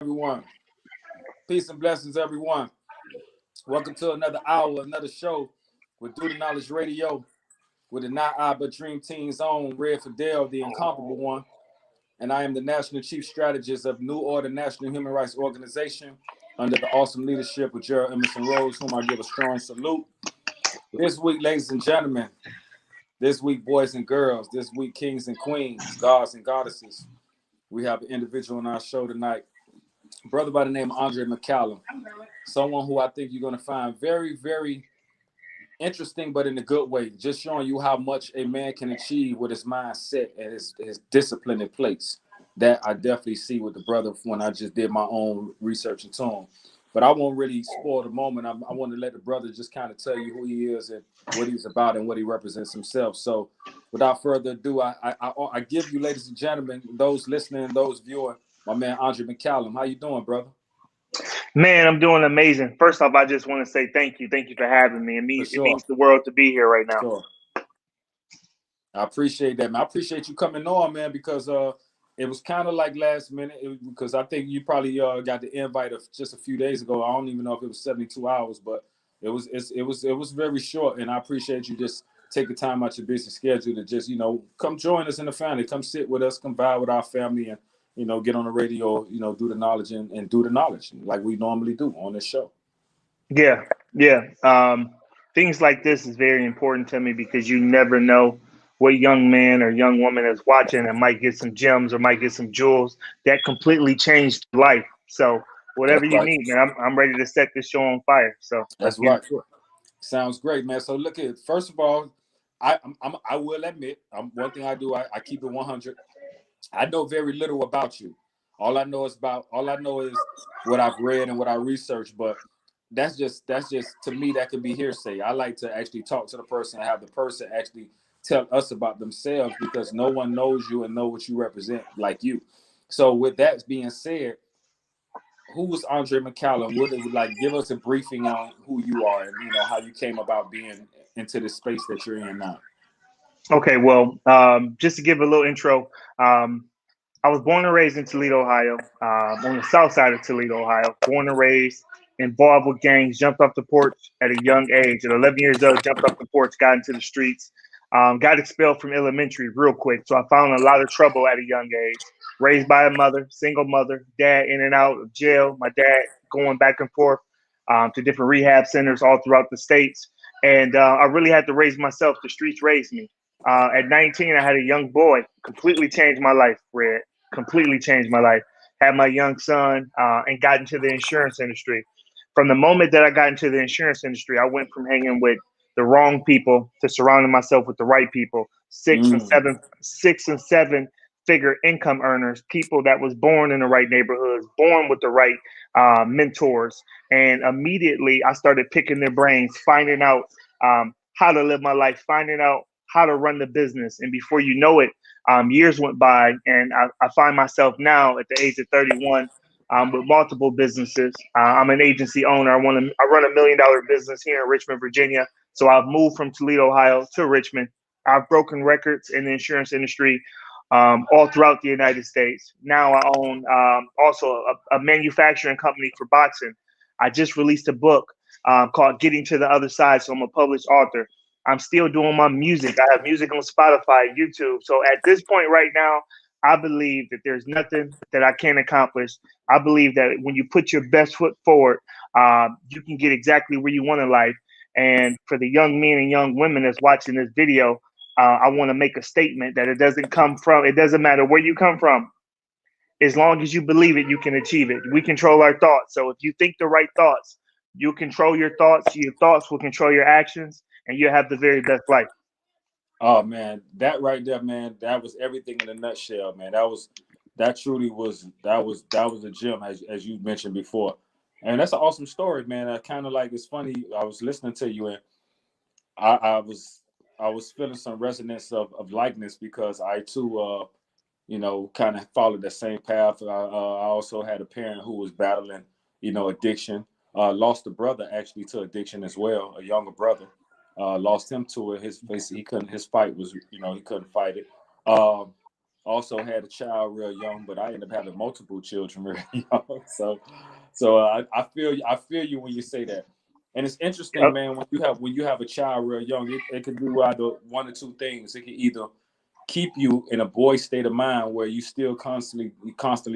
Everyone. Peace and blessings, everyone. Welcome to another hour, another show with Do the Knowledge Radio with the Not I But Dream Team's own Red Fidel, the incomparable one. And I am the National Chief Strategist of New Order National Human Rights Organization under the awesome leadership of Gerald Emerson Rose, whom I give a strong salute. This week, ladies and gentlemen, this week, boys and girls, this week, kings and queens, gods and goddesses, we have an individual on our show tonight, brother by the name of McCallum, someone who I think you're going to find very, very interesting, but in a good way, just showing you how much a man can achieve with his mindset and his discipline in place. That I definitely see with the brother when I just did my own research into him. But I won't really spoil the moment. I want to let the brother just kind of tell you who he is and what he's about and what he represents himself. So without further ado, I give you, ladies and gentlemen, those listening, those viewing, my man McCallum. How you doing, brother? Man, I'm doing amazing. First off, I just want to say thank you. Thank you for having me. It means the world to be here right now. Sure. I appreciate that, man. I appreciate you coming on, man, because it was kind of like last minute because I think you probably got the invite of just a few days ago. I don't even know if it was 72 hours, but it was very short, and I appreciate you just taking time out your busy schedule to just come join us in the family, come sit with us, come vibe with our family, and get on the radio, do the knowledge and do the knowledge like we normally do on this show. Yeah. Things like this is very important to me because you never know what young man or young woman is watching and might get some gems or might get some jewels that completely changed life. So whatever you need, man, I'm ready to set this show on fire. So that's right. Sounds great, man. So look at first of all, I will admit, one thing I do, I keep it 100. I know very little about you. All I know is what I've read and what I researched, but that's just to me that could be hearsay. I like to actually talk to the person and have the person actually tell us about themselves because no one knows you and know what you represent like you. So with that being said, who was McCallum? Would give us a briefing on who you are and how you came about being into the space that you're in now. Okay, well, just to give a little intro, I was born and raised in Toledo, Ohio, on the south side of Toledo, Ohio. Born and raised, involved with gangs, jumped off the porch at a young age. At 11 years old, jumped off the porch, got into the streets, got expelled from elementary real quick. So I found a lot of trouble at a young age. Raised by a mother, single mother, dad in and out of jail, my dad going back and forth to different rehab centers all throughout the states. And I really had to raise myself. The streets raised me. At 19, I had a young boy, completely changed my life, Red. Completely changed my life. Had my young son and got into the insurance industry. From the moment that I got into the insurance industry, I went from hanging with the wrong people to surrounding myself with the right people. Six and seven figure income earners, people that was born in the right neighborhoods, born with the right mentors. And immediately I started picking their brains, finding out how to live my life, finding out how to run the business. And before you know it, years went by, and I find myself now at the age of 31 with multiple businesses. I'm an agency owner. I run $1 million business here in Richmond, Virginia. So I've moved from Toledo, Ohio to Richmond. I've broken records in the insurance industry all throughout the United States. Now I own also a manufacturing company for boxing. I just released a book called Getting to the Other Side. So I'm a published author. I'm still doing my music. I have music on Spotify, YouTube. So at this point right now, I believe that there's nothing that I can't accomplish. I believe that when you put your best foot forward, you can get exactly where you want in life. And for the young men and young women that's watching this video, I want to make a statement that it doesn't matter where you come from. As long as you believe it, you can achieve it. We control our thoughts. So if you think the right thoughts, you control your thoughts. Your thoughts will control your actions, and you'll have the very best life. Oh man, that right there, man, that was everything in a nutshell, man. That truly was a gem as you mentioned before. And that's an awesome story, man. I kind of like it's funny. I was listening to you and I was feeling some resonance of likeness because I too kind of followed the same path. I also had a parent who was battling, addiction. Lost a brother actually to addiction as well, a younger brother. Lost him to it. His fight was, he couldn't fight it. also had a child real young, but I ended up having multiple children real young. So I feel you when you say that. And it's interesting, Yep. man, when you have a child real young, it can do either one or two things. It can either keep you in a boy state of mind where you still constantly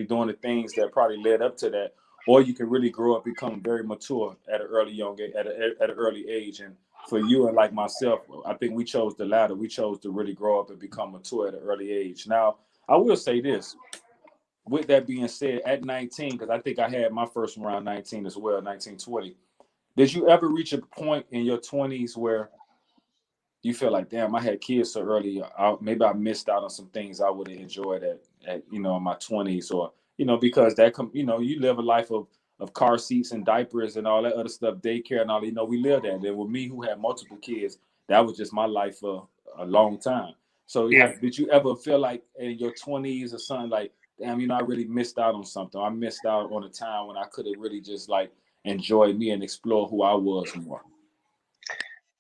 doing the things that probably led up to that, or you can really grow up, become very mature at an at an early age. And for you and like myself, I think we chose the latter. We chose to really grow up and become mature at an early age. Now, I will say this. With that being said, at 19, because I think I had my first one around 19 as well, 1920. Did you ever reach a point in your 20s where you feel like, damn, I had kids so early. Maybe I missed out on some things I would have enjoyed at in my 20s, or because you live a life of car seats and diapers and all that other stuff, daycare and all. We lived that. And with me, who had multiple kids, that was just my life for a long time. So Yeah. did you ever feel like in your 20s or something like, damn, I really missed out on something. I missed out on a time when I could have really just like enjoyed me and explore who I was more.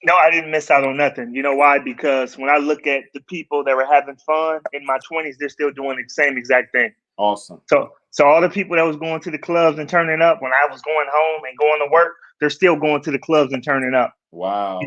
No, I didn't miss out on nothing. You know why? Because when I look at the people that were having fun in my 20s, they're still doing the same exact thing. Awesome. So all the people that was going to the clubs and turning up when I was going home and going to work, they're still going to the clubs and turning up. Wow.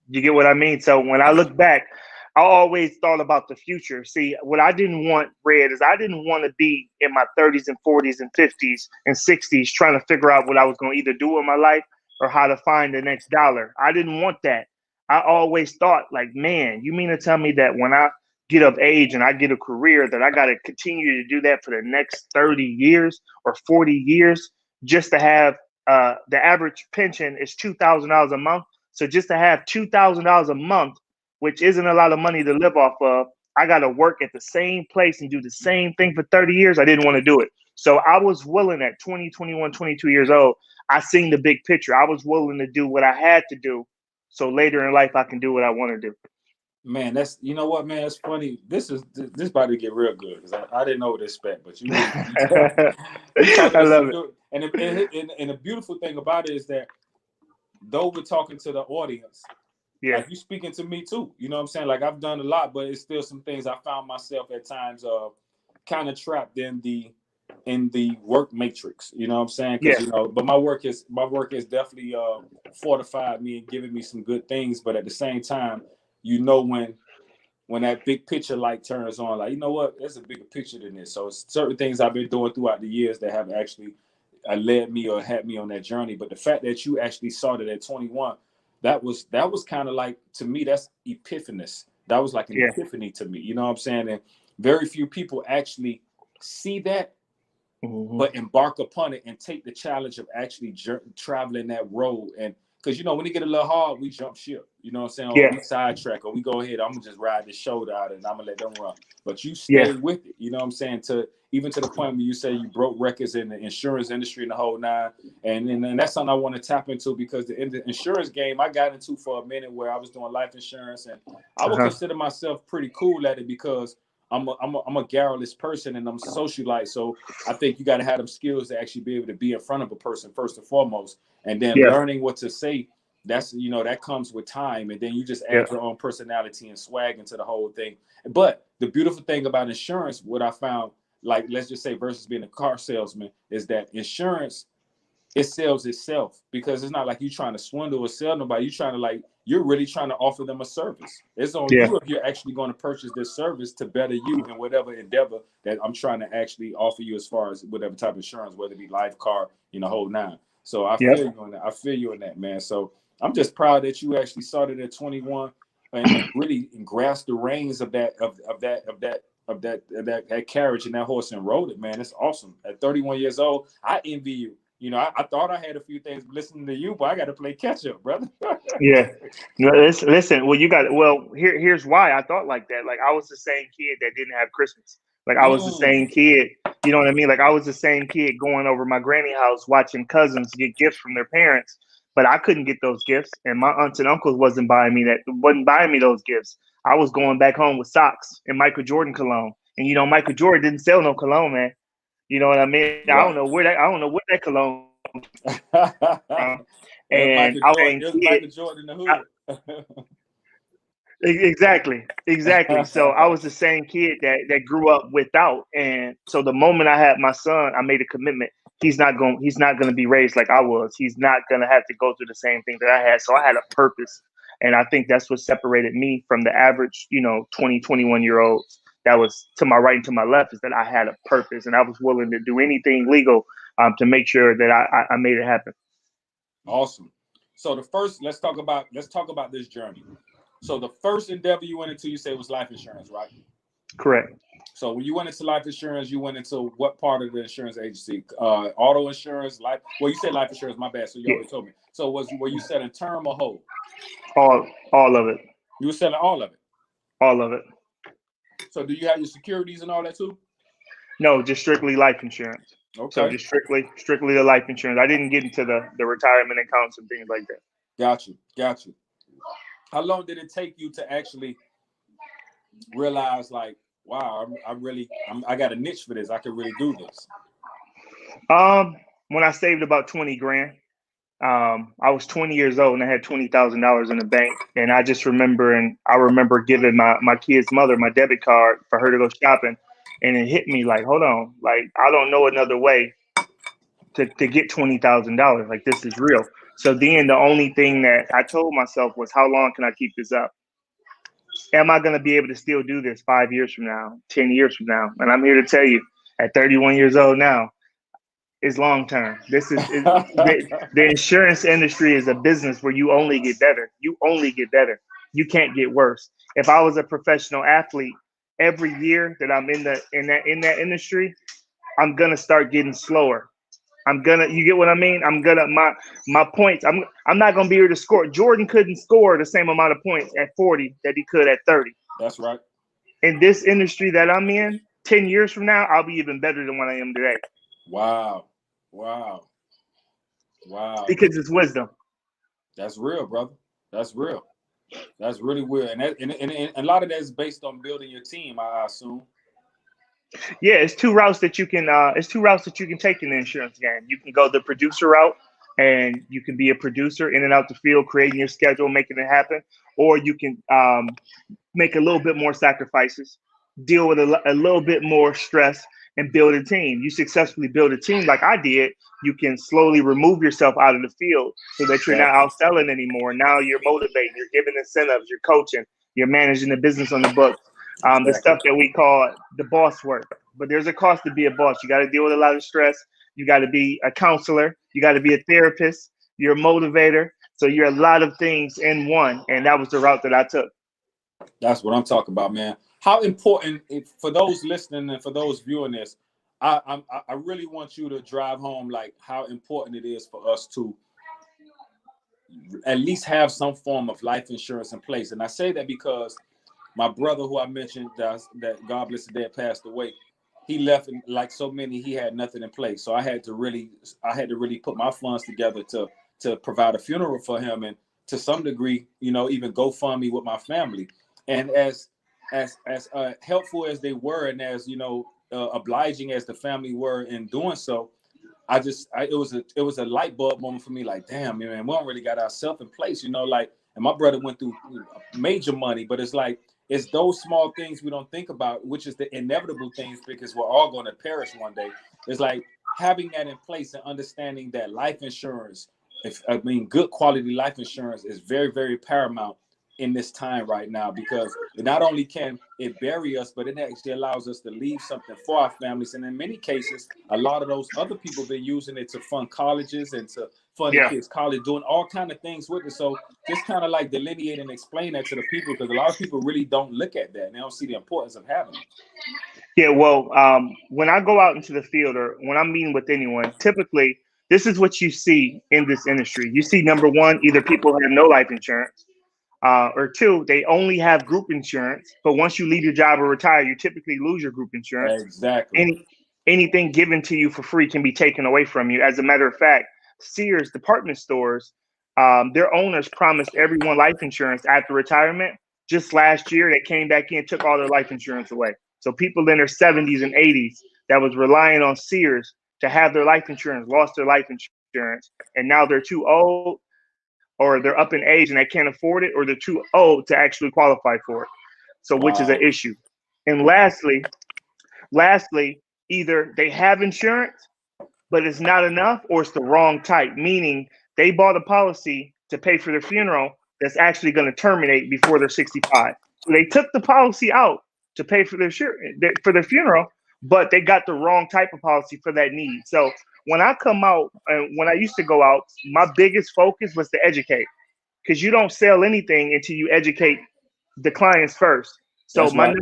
You get what I mean? So when I look back, I always thought about the future. See, what I didn't want, Red, is I didn't want to be in my 30s and 40s and 50s and 60s trying to figure out what I was going to either do in my life or how to find the next dollar. I didn't want that. I always thought, like, man, you mean to tell me that when I get of age and I get a career that I got to continue to do that for the next 30 years or 40 years just to have the average pension is $2,000 a month. So just to have $2,000 a month, which isn't a lot of money to live off of, I got to work at the same place and do the same thing for 30 years. I didn't want to do it. So I was willing at 20, 21, 22 years old. I seen the big picture. I was willing to do what I had to do. So later in life, I can do what I want to do. Man, that's what, man. It's funny. This about to get real good because I didn't know what to expect, but you I love it. good. And the beautiful thing about it is that though we're talking to the audience, Yeah. like you speaking to me too. You know what I'm saying? Like I've done a lot, but it's still some things I found myself at times kind of trapped in the work matrix. You know what I'm saying? Because but my work has definitely fortified me and given me some good things. But at the same time, when that big picture light turns on, like, what, there's a bigger picture than this. So it's certain things I've been doing throughout the years that have actually led me or had me on that journey. But the fact that you actually saw it at 21, that was kind of like, to me, that's epiphanous. That was like an epiphany to me. You know what I'm saying? And very few people actually see that, but embark upon it and take the challenge of actually traveling that road. And because when it get a little hard, we jump ship. You know what I'm saying? Or we sidetrack, or we go ahead. I'm gonna just ride this shoulder out and I'm gonna let them run. But you stay with it. You know what I'm saying? Even to the point where you say you broke records in the insurance industry and the whole nine. And that's something I want to tap into, because the insurance game I got into for a minute, where I was doing life insurance, and I would consider myself pretty cool at it because I'm a garrulous person and I'm a socialite. So I think you got to have them skills to actually be able to be in front of a person first and foremost, and then learning what to say. That's that comes with time, and then you just add your own personality and swag into the whole thing. But the beautiful thing about insurance, what I found, like, let's just say versus being a car salesman, is that insurance, it sells itself, because it's not like you're trying to swindle or sell nobody. You're really trying to offer them a service. It's on you if you're actually going to purchase this service to better you in whatever endeavor that I'm trying to actually offer you, as far as whatever type of insurance, whether it be life, car, whole nine. So I feel you on that. I feel you on that, man. So I'm just proud that you actually started at 21 and really grasped the reins of that carriage and that horse and rode it, man. It's awesome. At 31 years old, I envy you. I thought I had a few things listening to you, but I got to play catch up, brother. No, listen. Well, here's why I thought like that. Like, I was the same kid that didn't have Christmas. Like, I was the same kid. You know what I mean? Like, I was the same kid going over my granny house, watching cousins get gifts from their parents, but I couldn't get those gifts, and my aunts and uncles wasn't buying me those gifts. I was going back home with socks and Michael Jordan cologne, and Michael Jordan didn't sell no cologne, man. You know what I mean? Right. I don't know where that cologne from. And I was Michael Jordan in the hood. Exactly. So I was the same kid that grew up without, and so the moment I had my son, I made a commitment. He's not going to be raised like I was. He's not going to have to go through the same thing that I had. So I had a purpose, and I think that's what separated me from the average, 20, 21 year olds that was to my right and to my left, is that I had a purpose, and I was willing to do anything legal to make sure that I made it happen. Awesome. So the first, let's talk about this journey. So the first endeavor you went into, you said, was life insurance, right? Correct. So when you went into life insurance, you went into what part of the insurance agency? Auto insurance, life. Well, you said life insurance. My bad. So you Yeah, already told me. So were you selling term or whole? all of it, You were selling all of it. all of it. So do you have your securities and all that too? No, just strictly life insurance. So Okay, just strictly the life insurance. I didn't get into the retirement accounts and things like that. got you, got you. How long did it take you to actually realize, like, wow, I got a niche for this. I can really do this. When I saved about 20 grand, I was 20 years old and I had $20,000 in the bank. And I remember giving my kid's mother my debit card for her to go shopping. And it hit me like, hold on, like, I don't know another way to get $20,000. Like, this is real. So then the only thing that I told myself was, how long can I keep this up? Am I going to be able to still do this 5 years from now, 10 years from now? And I'm here to tell you, at 31 years old now, is long term. The insurance industry is a business where you only get better. You only get better. You can't get worse. If I was a professional athlete, every year that I'm in that industry, I'm gonna start getting slower. You get what I mean? My points. I'm not gonna be able to score. Jordan couldn't score the same amount of points at 40 that he could at 30. That's right. In this industry that I'm in, 10 years from now, I'll be even better than what I am today. Wow, wow, wow. Because it's wisdom. That's real, brother. That's real. That's really real, and a lot of that is based on building your team, I assume. Yeah, it's two routes that you can. It's two routes that you can take in the insurance game. You can go the producer route, and you can be a producer in and out the field, creating your schedule, making it happen, or you can make a little bit more sacrifices, deal with a little bit more stress, and build a team. You successfully build a team like I did. You can slowly remove yourself out of the field so that you're not Exactly. out selling anymore. Now you're motivating, you're giving incentives, you're coaching, you're managing the business on the books. The Exactly. stuff that we call the boss work. But there's a cost to be a boss. You got to deal with a lot of stress. You got to be a counselor. You got to be a therapist. You're a motivator. So you're a lot of things in one. And that was the route that I took. That's what I'm talking about, man. How important, for those listening and for those viewing this, I really want you to drive home, like, how important it is for us to at least have some form of life insurance in place. And I say that because my brother, who I mentioned, that God bless the dead, passed away. He left, and like so many, he had nothing in place. So I had to really put my funds together to provide a funeral for him, and to some degree, even GoFundMe with my family. And as helpful as they were, and as obliging as the family were in doing so, it was a light bulb moment for me. Like, damn, man, we don't really got ourselves in place, like. And my brother went through major money, but it's like, it's those small things we don't think about, which is the inevitable things, because we're all going to perish one day. It's like having that in place and understanding that life insurance, good quality life insurance, is very, very paramount in this time right now, because it not only can it bury us, but it actually allows us to leave something for our families. And in many cases, a lot of those other people been using it to fund colleges and to fund the Yeah. kids' college, doing all kind of things with it. So just kind of like delineate and explain that to the people, because a lot of people really don't look at that and they don't see the importance of having it. Yeah. Well, when I go out into the field or when I'm meeting with anyone, typically this is what you see in this industry. You see, number one, either people have no life insurance, or two, they only have group insurance. But once you leave your job or retire, you typically lose your group insurance. Exactly. Anything given to you for free can be taken away from you. As a matter of fact, Sears department stores, their owners promised everyone life insurance after retirement. Just last year, they came back in, took all their life insurance away. So people in their 70s and 80s that was relying on Sears to have their life insurance lost their life insurance, and now they're too old or they're up in age and they can't afford it, or they're too old to actually qualify for it. So, which is an Wow. issue. And lastly, either they have insurance, but it's not enough, or it's the wrong type, meaning they bought a policy to pay for their funeral that's actually going to terminate before they're 65. So they took the policy out to pay for their funeral, but they got the wrong type of policy for that need. So when I come out and when I used to go out, my biggest focus was to educate, because you don't sell anything until you educate the clients first. So That's right.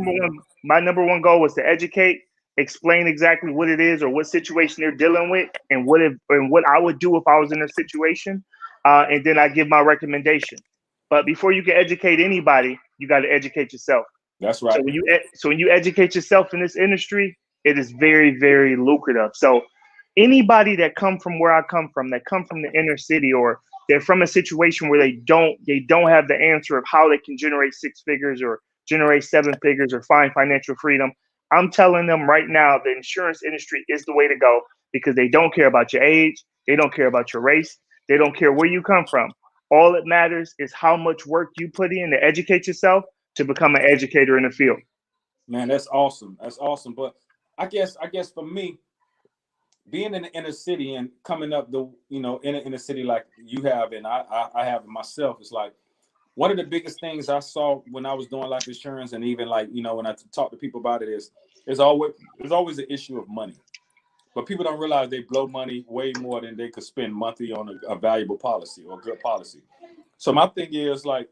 my number one goal was to educate, explain exactly what it is or what situation they're dealing with, and what I would do if I was in their situation, and then I give my recommendation. But before you can educate anybody, you got to educate yourself. That's So right. when you educate yourself in this industry, it is very, very lucrative. So anybody that come from where I come from, that come from the inner city, or they're from a situation where they don't have the answer of how they can generate six figures or generate seven figures or find financial freedom, I'm telling them right now the insurance industry is the way to go, because they don't care about your age, they don't care about your race, they don't care where you come from. All that matters is how much work you put in to educate yourself to become an educator in the field. Man, that's awesome. That's awesome. But I guess for me, being in the inner city and coming up in the inner city like you have and I have myself, it's like one of the biggest things I saw when I was doing life insurance, and even like, when I talk to people about it, is there's always an issue of money. But people don't realize they blow money way more than they could spend monthly on a valuable policy or good policy. So my thing is like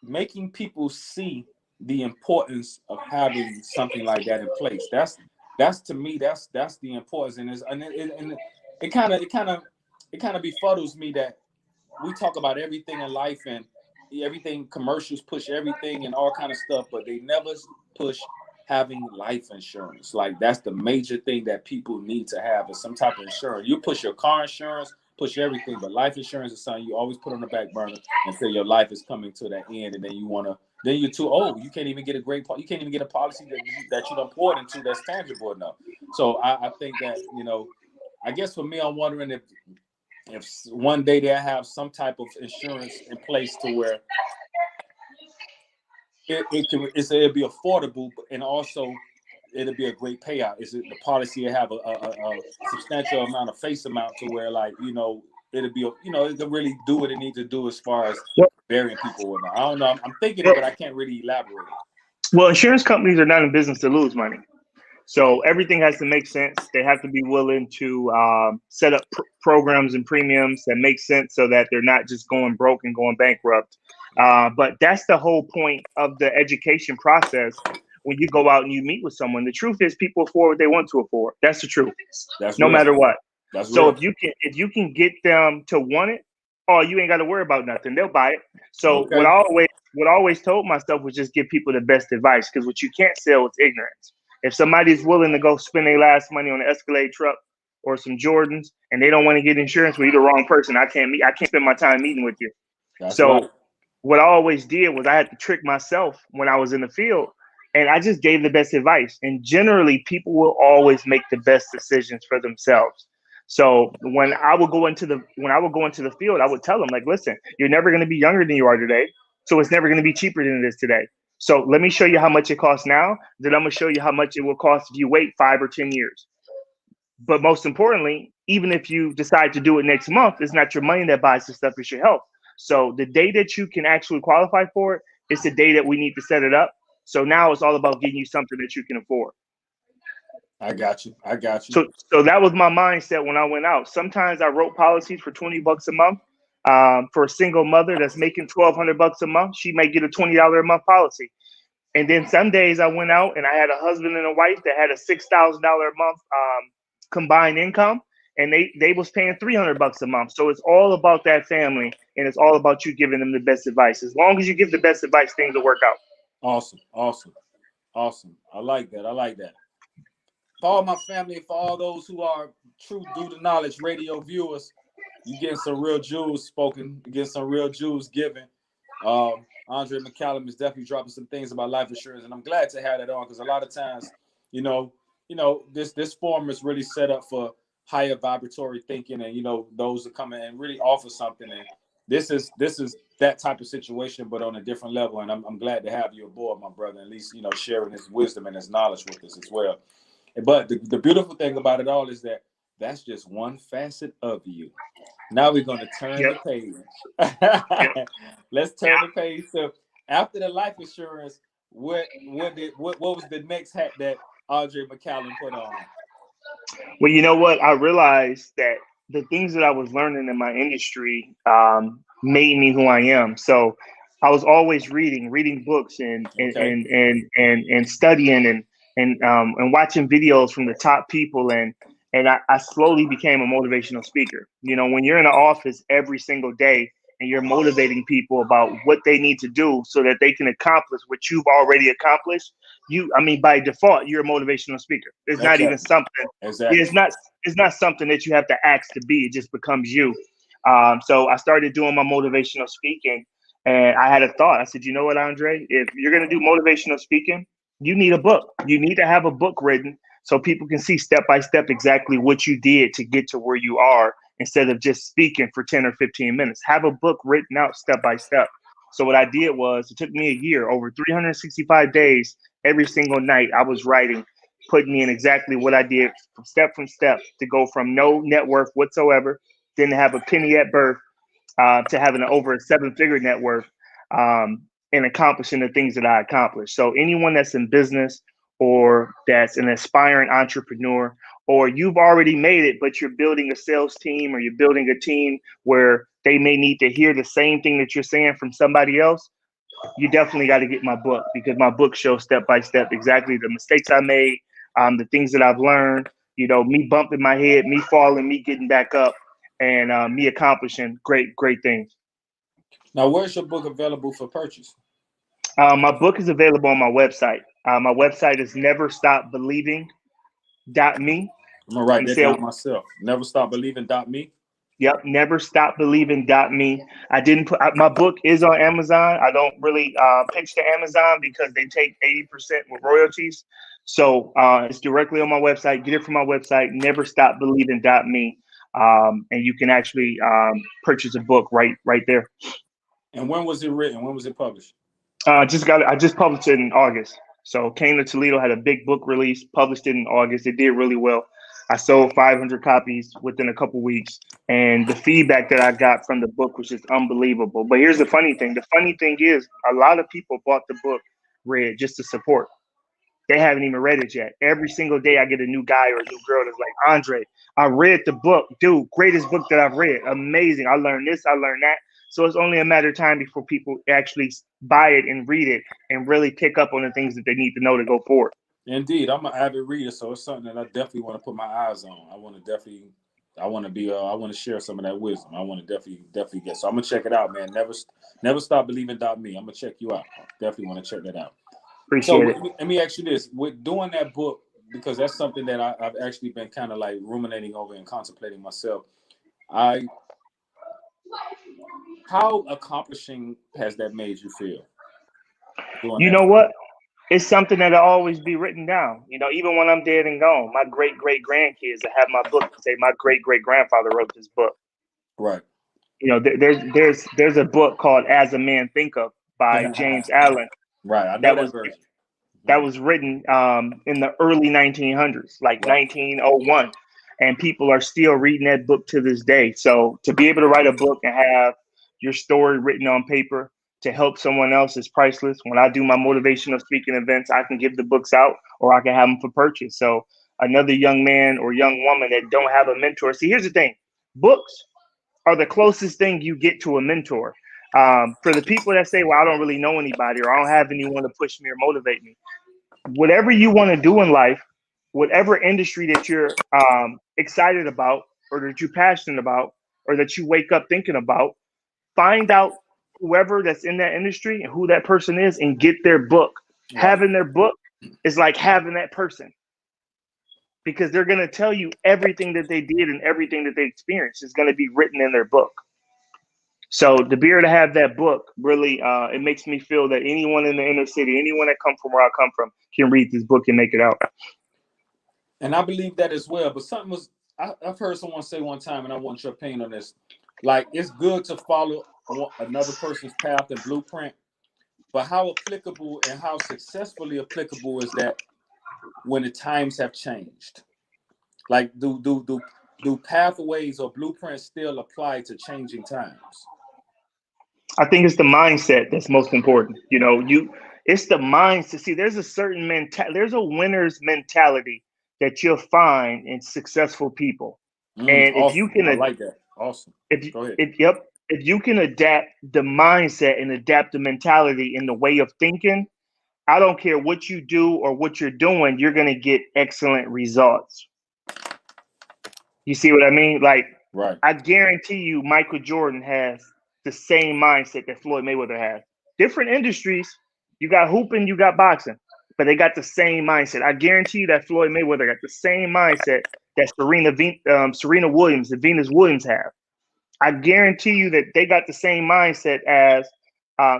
making people see the importance of having something like that in place. That's to me, that's the importance. And it kind of befuddles me that we talk about everything in life and everything, commercials push everything and all kind of stuff, but they never push having life insurance. Like that's the major thing that people need to have, is some type of insurance. You push your car insurance, push everything, but life insurance is something you always put on the back burner until your life is coming to that end, and then you're too old. You can't even get you can't even get a policy that you don't pour it into that's tangible enough. So I think that, I guess for me, I'm wondering if one day they have some type of insurance in place to where it'll be affordable, and also it'll be a great payout. Is it the policy to have a substantial amount of face amount to where, like, it'll be it'll really do what it needs to do as far as Well, burying people or not. I don't know. I'm thinking it, but I can't really elaborate it. well, insurance companies are not in business to lose money. So everything has to make sense. They have to be willing to set up programs and premiums that make sense, so that they're not just going broke and going bankrupt. But that's the whole point of the education process. When you go out and you meet with someone, the truth is people afford what they want to afford. That's the truth, That's no real. matter what. That's So real. if you can get them to want it, oh, you ain't got to worry about nothing. They'll buy it. So Okay. what I always told myself was just give people the best advice, because what you can't sell is ignorance. If somebody's willing to go spend their last money on an Escalade truck or some Jordans and they don't want to get insurance, well, you're the wrong person. I can't spend my time meeting with you. That's right. So what I always did was I had to trick myself when I was in the field, and I just gave the best advice. And generally, people will always make the best decisions for themselves. So when I would go into the field, I would tell them, like, listen, you're never going to be younger than you are today, so it's never going to be cheaper than it is today. So let me show you how much it costs now. Then I'm going to show you how much it will cost if you wait 5 or 10 years. But most importantly, even if you decide to do it next month, it's not your money that buys the stuff, it's your health. So the day that you can actually qualify for it is the day that we need to set it up. So now it's all about getting you something that you can afford. I got you. I got you. So that was my mindset when I went out. Sometimes I wrote policies for $20 a month. For a single mother that's making $1,200 a month, she may get a $20 a month policy. And then some days I went out and I had a husband and a wife that had a $6,000 a month combined income, and they was paying $300 a month. So it's all about that family, and it's all about you giving them the best advice. As long as you give the best advice, things will work out. Awesome. Awesome. Awesome. I like that. I like that. For all my family, for all those who are true Due to Knowledge radio viewers, you getting some real jewels spoken, you getting some real jewels given. Andre McCallum is definitely dropping some things about life insurance, and I'm glad to have that on, because a lot of times, you know, this forum is really set up for higher vibratory thinking, and those that come in and really offer something. And this is that type of situation, but on a different level. And I'm glad to have you aboard, my brother. At least sharing his wisdom and his knowledge with us as well. But the beautiful thing about it all is that that's just one facet of you. Now we're going to turn the page. Let's turn the page. So after the life insurance, what was the next hat that Andre McCallum put on? Well, you know what? I realized that the things that I was learning in my industry made me who I am. So I was always reading books Okay. and studying and watching videos from the top people, and I slowly became a motivational speaker. When you're in an office every single day and you're motivating people about what they need to do so that they can accomplish what you've already accomplished, by default, you're a motivational speaker. It's not even something. Exactly. It's not something that you have to ask to be. It just becomes you. So I started doing my motivational speaking, and I had a thought. I said, you know what, Andre? If you're going to do motivational speaking, you need a book. You need to have a book written so people can see step by step exactly what you did to get to where you are, instead of just speaking for 10 or 15 minutes. Have a book written out step by step. So what I did was, it took me a year, over 365 days, every single night I was writing, putting in exactly what I did from step to go from no net worth whatsoever, didn't have a penny at birth, to having over a 7-figure net worth, and accomplishing the things that I accomplished. So anyone that's in business, or that's an aspiring entrepreneur, or you've already made it, but you're building a sales team, or you're building a team where they may need to hear the same thing that you're saying from somebody else, you definitely got to get my book, because my book shows step by step exactly the mistakes I made, the things that I've learned, me bumping my head, me falling, me getting back up, and me accomplishing great things. Now, where's your book available for purchase? My book is available on my website. My website is neverstopbelieving.me. I'm gonna write I'm that saying, down myself. Neverstopbelieving.me. yep, neverstopbelieving.me. I didn't put my book is on Amazon. I don't really pitch to Amazon because they take 80% with royalties. So it's directly on my website. Get it from my website, neverstopbelieving.me. And you can actually purchase a book right there. And when was it written? When was it published? I just published it in August. So came to Toledo, had a big book release, published it in August. It did really well. I sold 500 copies within a couple weeks, and the feedback that I got from the book was just unbelievable. But here's the funny thing. The funny thing is, a lot of people bought the book read just to support. They haven't even read it yet. Every single day I get a new guy or a new girl that's like, Andre, I read the book. Dude, greatest book that I've read. Amazing. I learned this, I learned that. So it's only a matter of time before people actually buy it and read it and really pick up on the things that they need to know to go forward. Indeed, I'm an avid reader, so it's something that I definitely want to put my eyes on. I want to share some of that wisdom. I want to definitely get. So I'm gonna check it out, man. Never stop believing.me. I'm gonna check you out. Definitely want to check that out. So Appreciate it. let me ask you this: with doing that book, because that's something that I've actually been kind of like ruminating over and contemplating myself. How accomplishing has that made you feel doing You that? know what? It's something that'll always be written down. Even when I'm dead and gone, my great grandkids that have my book and say my great grandfather wrote this book. Right. There's a book called As a Man Thinketh by James Allen Right. I know that that was version. that was written in the early 1900s, like Right. 1901, and people are still reading that book to this day. So to be able to write a book and have your story written on paper to help someone else is priceless. When I do my motivational speaking events, I can give the books out or I can have them for purchase. So another young man or young woman that don't have a mentor. See, here's the thing: books are the closest thing you get to a mentor. For the people that say, well, I don't really know anybody or I don't have anyone to push me or motivate me, whatever you want to do in life, whatever industry that you're excited about or that you're passionate about or that you wake up thinking about, find out whoever that's in that industry and who that person is and get their book. Right. Having their book is like having that person, because they're going to tell you everything that they did and everything that they experienced is going to be written in their book. So to be able to have that book really, it makes me feel that anyone in the inner city, anyone that come from where I come from, can read this book and make it out. And I believe that as well. But I've heard someone say one time, and I want your opinion on this. Like, it's good to follow another person's path and blueprint, but how applicable and how successfully applicable is that when the times have changed? Like, do pathways or blueprints still apply to changing times? I think it's the mindset that's most important. It's the mindset. See, there's a certain there's a winner's mentality that you'll find in successful people. And if you Awesome. I can, like that. Awesome. if Go ahead. if yep, if you can adapt the mindset and adapt the mentality in the way of thinking, I don't care what you do or what you're doing, you're gonna get excellent results. You see what I mean? Like, Right. I guarantee you, Michael Jordan has the same mindset that Floyd Mayweather has. Different industries. You got hooping, you got boxing, but they got the same mindset. I guarantee you that Floyd Mayweather got the same mindset that Serena Williams and Venus Williams have. I guarantee you that they got the same mindset as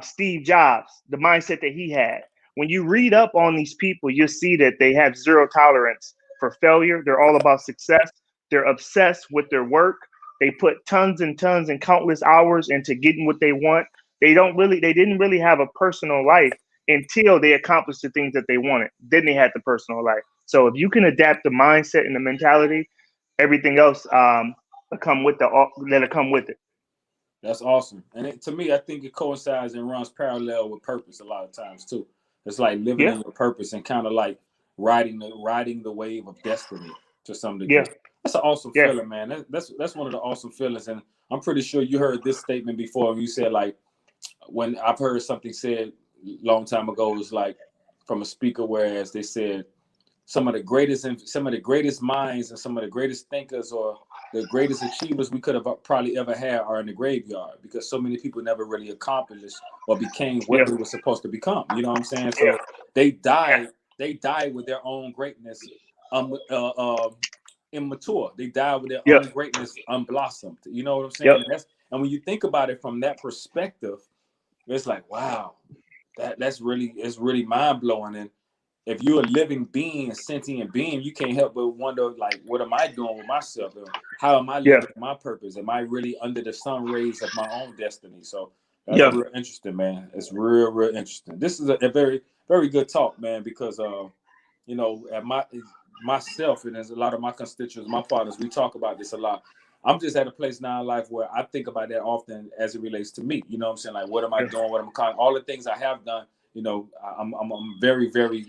Steve Jobs, the mindset that he had. When you read up on these people, you'll see that they have zero tolerance for failure. They're all about success. They're obsessed with their work. They put tons and tons and countless hours into getting what they want. They didn't really have a personal life until they accomplished the things that they wanted. Then they had the personal life. So if you can adapt the mindset and the mentality, everything else that'll come with it. That's awesome. And to me, I think it coincides and runs parallel with purpose a lot of times too. It's like living Yeah, in your purpose and kind of like riding the wave of destiny to some yeah, degree. That's an awesome yeah, feeling, man. That's one of the awesome feelings. And I'm pretty sure you heard this statement before. And you said, like, when I've heard something said a long time ago, it was like from a speaker, whereas they said some of the greatest minds and some of the greatest thinkers or the greatest achievers we could have probably ever had are in the graveyard, because so many people never really accomplished or became what yeah, they were supposed to become. You know what I'm saying? yeah, So they died with their own greatness immature. They died with their yeah, own greatness unblossomed. You know what I'm saying? yep, And when you think about it from that perspective, it's like, wow, it's really mind blowing. And if you're a living being, a sentient being, you can't help but wonder, like, what am I doing with myself? How am I yeah, living my purpose? Am I really under the sun rays of my own destiny? So that's yeah, real interesting, man. It's real interesting. This is a very, very good talk, man, because at myself and as a lot of my constituents, my partners, we talk about this a lot. I'm just at a place now in life where I think about that often as it relates to me. You know what I'm saying? Like, what am I yeah, doing? What am I all the things I have done, I'm very, very,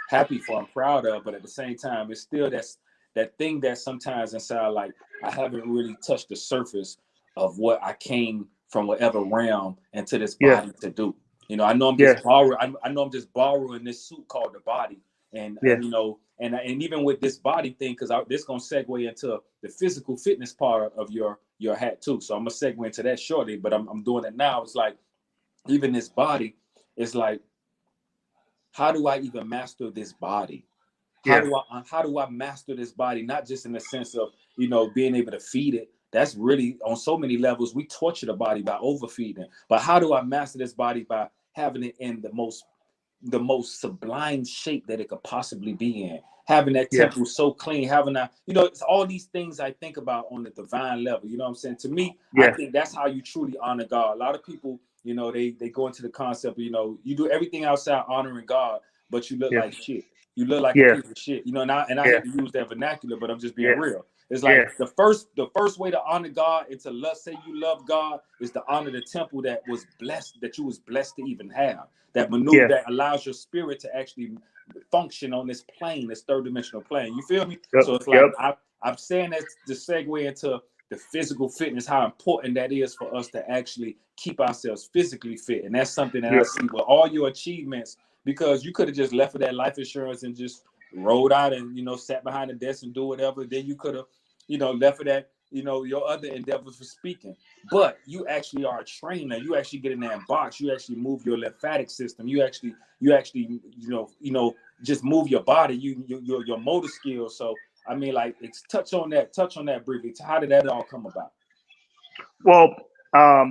happy for, I'm proud of, but at the same time, it's still that thing that sometimes inside, like, I haven't really touched the surface of what I came from whatever realm into this yeah, body to do. I know I'm yeah, just borrowing. I know I'm just borrowing this suit called the body, and yeah, and even with this body thing, because this gonna segue into the physical fitness part of your hat too. So I'm gonna segue into that shortly, but I'm doing it now. It's like, even this body is like, how do I even master this body? yeah, How do I master this body? Not just in the sense of, being able to feed it. That's really on so many levels. We torture the body by overfeeding. But how do I master this body by having it in the most sublime shape that it could possibly be in? Having that yeah, temple so clean, having that, it's all these things I think about on the divine level. You know what I'm saying? To me, I yeah, think that's how you truly honor God. A lot of people, they go into the concept of, you do everything outside honoring God, but you look yeah, like shit. You look like a yeah, piece of shit. And I yeah, hate to use that vernacular, but I'm just being yeah, real. It's yeah, like the first way to honor God and to say you love God is to honor the temple that you was blessed to even have. That maneuver yeah, that allows your spirit to actually function on this plane, this third dimensional plane. You feel me? yep, So it's like, yep, I'm saying that to segue into the physical fitness, how important that is for us to actually keep ourselves physically fit. And that's something that I yeah, see with all your achievements, because you could have just left for that life insurance and just rolled out and, sat behind the desk and do whatever. Then you could have, left for that, your other endeavors for speaking. But you actually are a trainer. You actually get in that box. You actually move your lymphatic system. You actually, just move your body. Your motor skills. So I mean, like, touch on that briefly. How did that all come about? Well, I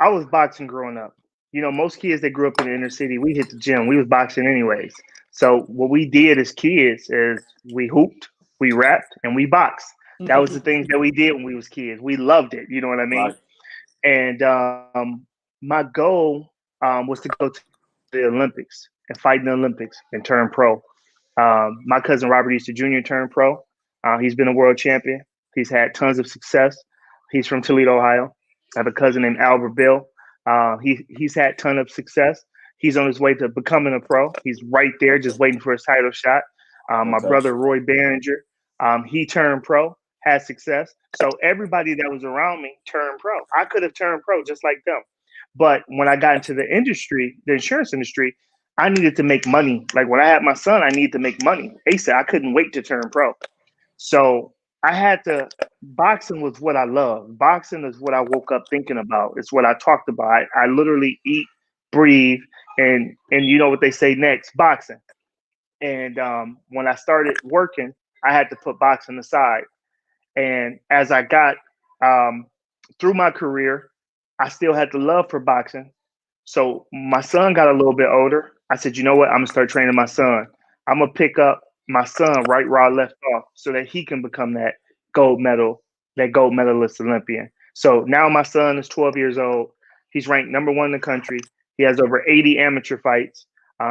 was boxing growing up. Most kids that grew up in the inner city, we hit the gym. We was boxing anyways. So what we did as kids is we hooped. we rapped, and we boxed. That was the things that we did when we was kids. We loved it. You know what I mean? Right. And my goal was to go to the Olympics and fight in the Olympics and turn pro. My cousin Robert Easter Jr. turned pro. He's been a world champion. He's had tons of success. He's from Toledo, Ohio. I have a cousin named Albert Bill. He's had ton of success. He's on his way to becoming a pro. He's right there, just waiting for his title shot. My Okay. brother Roy Behringer, he turned pro, had success. So everybody that was around me turned pro. I could have turned pro just like them. But when I got into the industry, the insurance industry, I needed to make money. Like when I had my son, I needed to make money. ASAP. I couldn't wait to turn pro. So I had to. Boxing was what I loved. Boxing is what I woke up thinking about. It's what I talked about. I literally eat, breathe, and you know what they say next, boxing. And when I started working, I had to put boxing aside. And as I got um, through my career, I still had the love for boxing. So my son got a little bit older. I said, you know what? I'm gonna start training my son. I'm gonna pick up my son right where I left off, so that he can become gold medal, that gold medalist Olympian. So now my son is 12 years old. He's ranked number one in the country. He has over 80 amateur fights.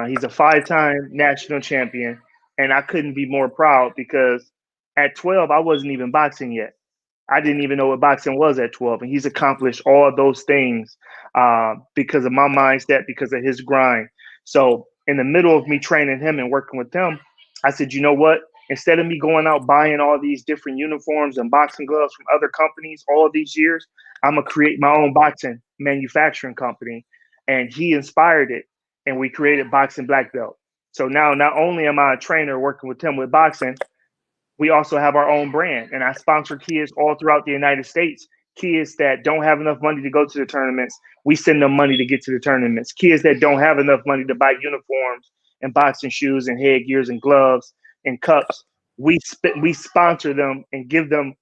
He's a five-time national champion, and I couldn't be more proud because at 12 I wasn't even boxing yet. I didn't even know what boxing was at 12, and he's accomplished all those things because of my mindset, because of his grind. So, in the middle of me training him and working with him, I said, you know what? Instead of me going out buying all these different uniforms and boxing gloves from other companies all these years, I'm gonna create my own boxing manufacturing company. And he inspired it, and we created Boxing Black Belt. So now, not only am I a trainer working with him with boxing, we also have our own brand, and I sponsor kids all throughout the United States. Kids that don't have enough money to go to the tournaments, we send them money to get to the tournaments. Kids that don't have enough money to buy uniforms and boxing shoes and headgears and gloves and cups, we sponsor them and give them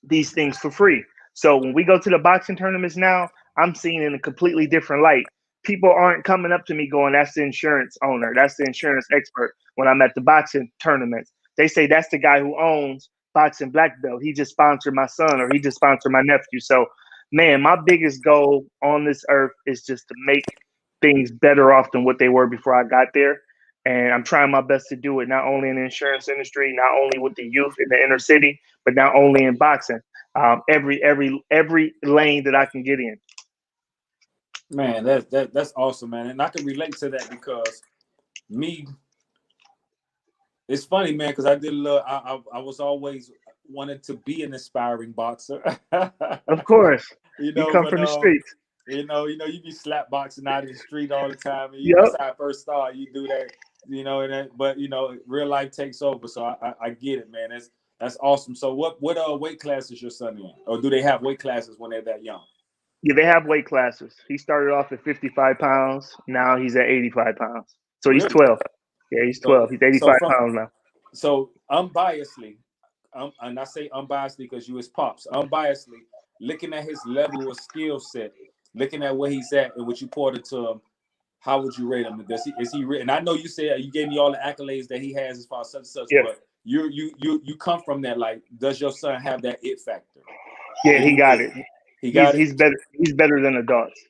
these things for free. So when we go to the boxing tournaments now, I'm seeing in a completely different light. People aren't coming up to me going, that's the insurance owner, that's the insurance expert when I'm at the boxing tournaments. They say that's the guy who owns Boxing Black Belt. He just sponsored my son or he just sponsored my nephew. So, man, my biggest goal on this earth is just to make things better off than what they were before I got there. And I'm trying my best to do it not only in the insurance industry, not only with the youth in the inner city, but not only in boxing. Every lane that I can get in. Man, that's awesome, man. And I can relate to that because me, it's funny, man, because I did a little, I was always wanted to be an aspiring boxer. Of course, you you know, come but from the streets. you be slap boxing out in the street all the time. And Yep. that's how I first started. You do that, but real life takes over. So I get it, man. That's awesome. So what weight class is your son in? Or do they have weight classes when they're that young? Yeah, they have weight classes. He started off at 55 pounds. Now he's at 85 pounds. So he's Really? 12. Yeah, he's So 12. He's 85 pounds now. so unbiasedly, and I say unbiasedly because you his pops, unbiasedly, looking at his level of skill set, looking at where he's at and what you poured into him, how would you rate him? And I know you said you gave me all the accolades that he has as far as such and such, Yeah. but you come from that. Like, does your son have that it factor? Yeah, he got it. He got it. He's better than adults.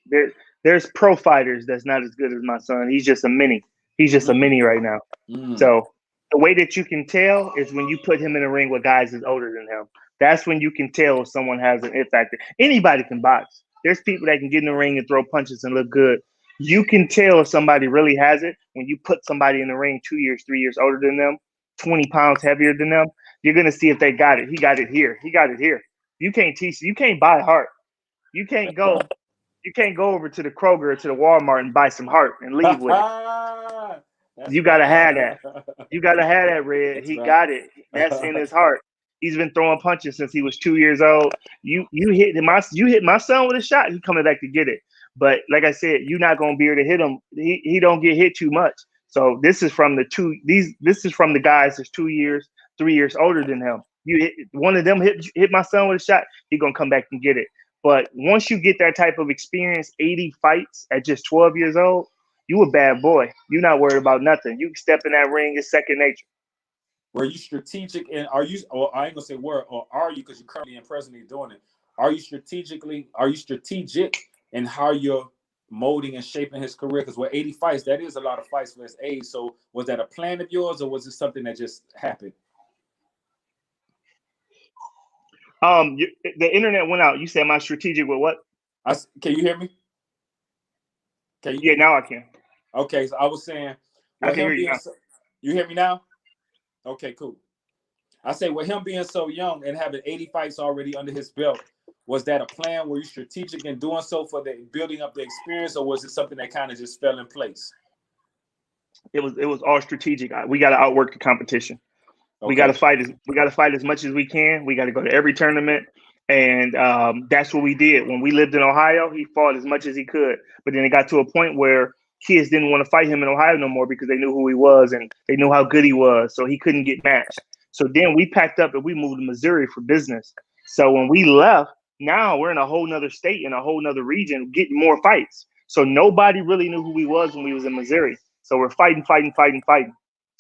There's pro fighters that's not as good as my son. He's just a mini. He's just a mini right now. Mm. So the way that you can tell is when you put him in a ring with guys that's older than him. That's when you can tell if someone has an it factor. Anybody can box. There's people that can get in the ring and throw punches and look good. You can tell if somebody really has it when you put somebody in the ring 2 years, 3 years older than them, 20 pounds heavier than them. You're gonna see if they got it. He got it here. He got it here. You can't teach. You can't buy heart. You can't go. You can't go over to the Kroger or to the Walmart and buy some heart and leave with it. You gotta have that. You gotta have that, Red. That's He right. got it. That's in his heart. He's been throwing punches since he was 2 years old. You hit my son with a shot. He's coming back to get it. But like I said, you're not gonna be able to hit him. He don't get hit too much. So this is from this is from the guys that's 2 years, 3 years older than him. You hit one of them hit my son with a shot. He gonna come back and get it. But once you get that type of experience, 80 fights at just 12 years old, you a bad boy. You're not worried about nothing. You can step in that ring, it's second nature. were you strategic and are you, or I ain't gonna say were, or are you, because you're currently and presently doing it, are you strategic in how you're molding and shaping his career? Because with 80 fights, that is a lot of fights for his age. So was that a plan of yours, or was it something that just happened? The internet went out. You said my strategic with what? Can you hear me? Can you? Yeah, now I can. Okay, so I was saying, I with can him hear you being, now. you hear me now? Okay, cool. I say with him being so young and having 80 fights already under his belt, was that a plan? Were you strategic in doing so for the building up the experience, or was it something that kind of just fell in place? It was all strategic. We got to outwork the competition. We got Okay. to fight. We got to fight as much as we can. We got to go to every tournament, and that's what we did. When we lived in Ohio, he fought as much as he could. But then it got to a point where kids didn't want to fight him in Ohio no more because they knew who he was and they knew how good he was. So he couldn't get matched. So then we packed up and we moved to Missouri for business. So when we left, now we're in a whole nother state, in a whole nother region, getting more fights. So nobody really knew who he was when we was in Missouri. So we're fighting.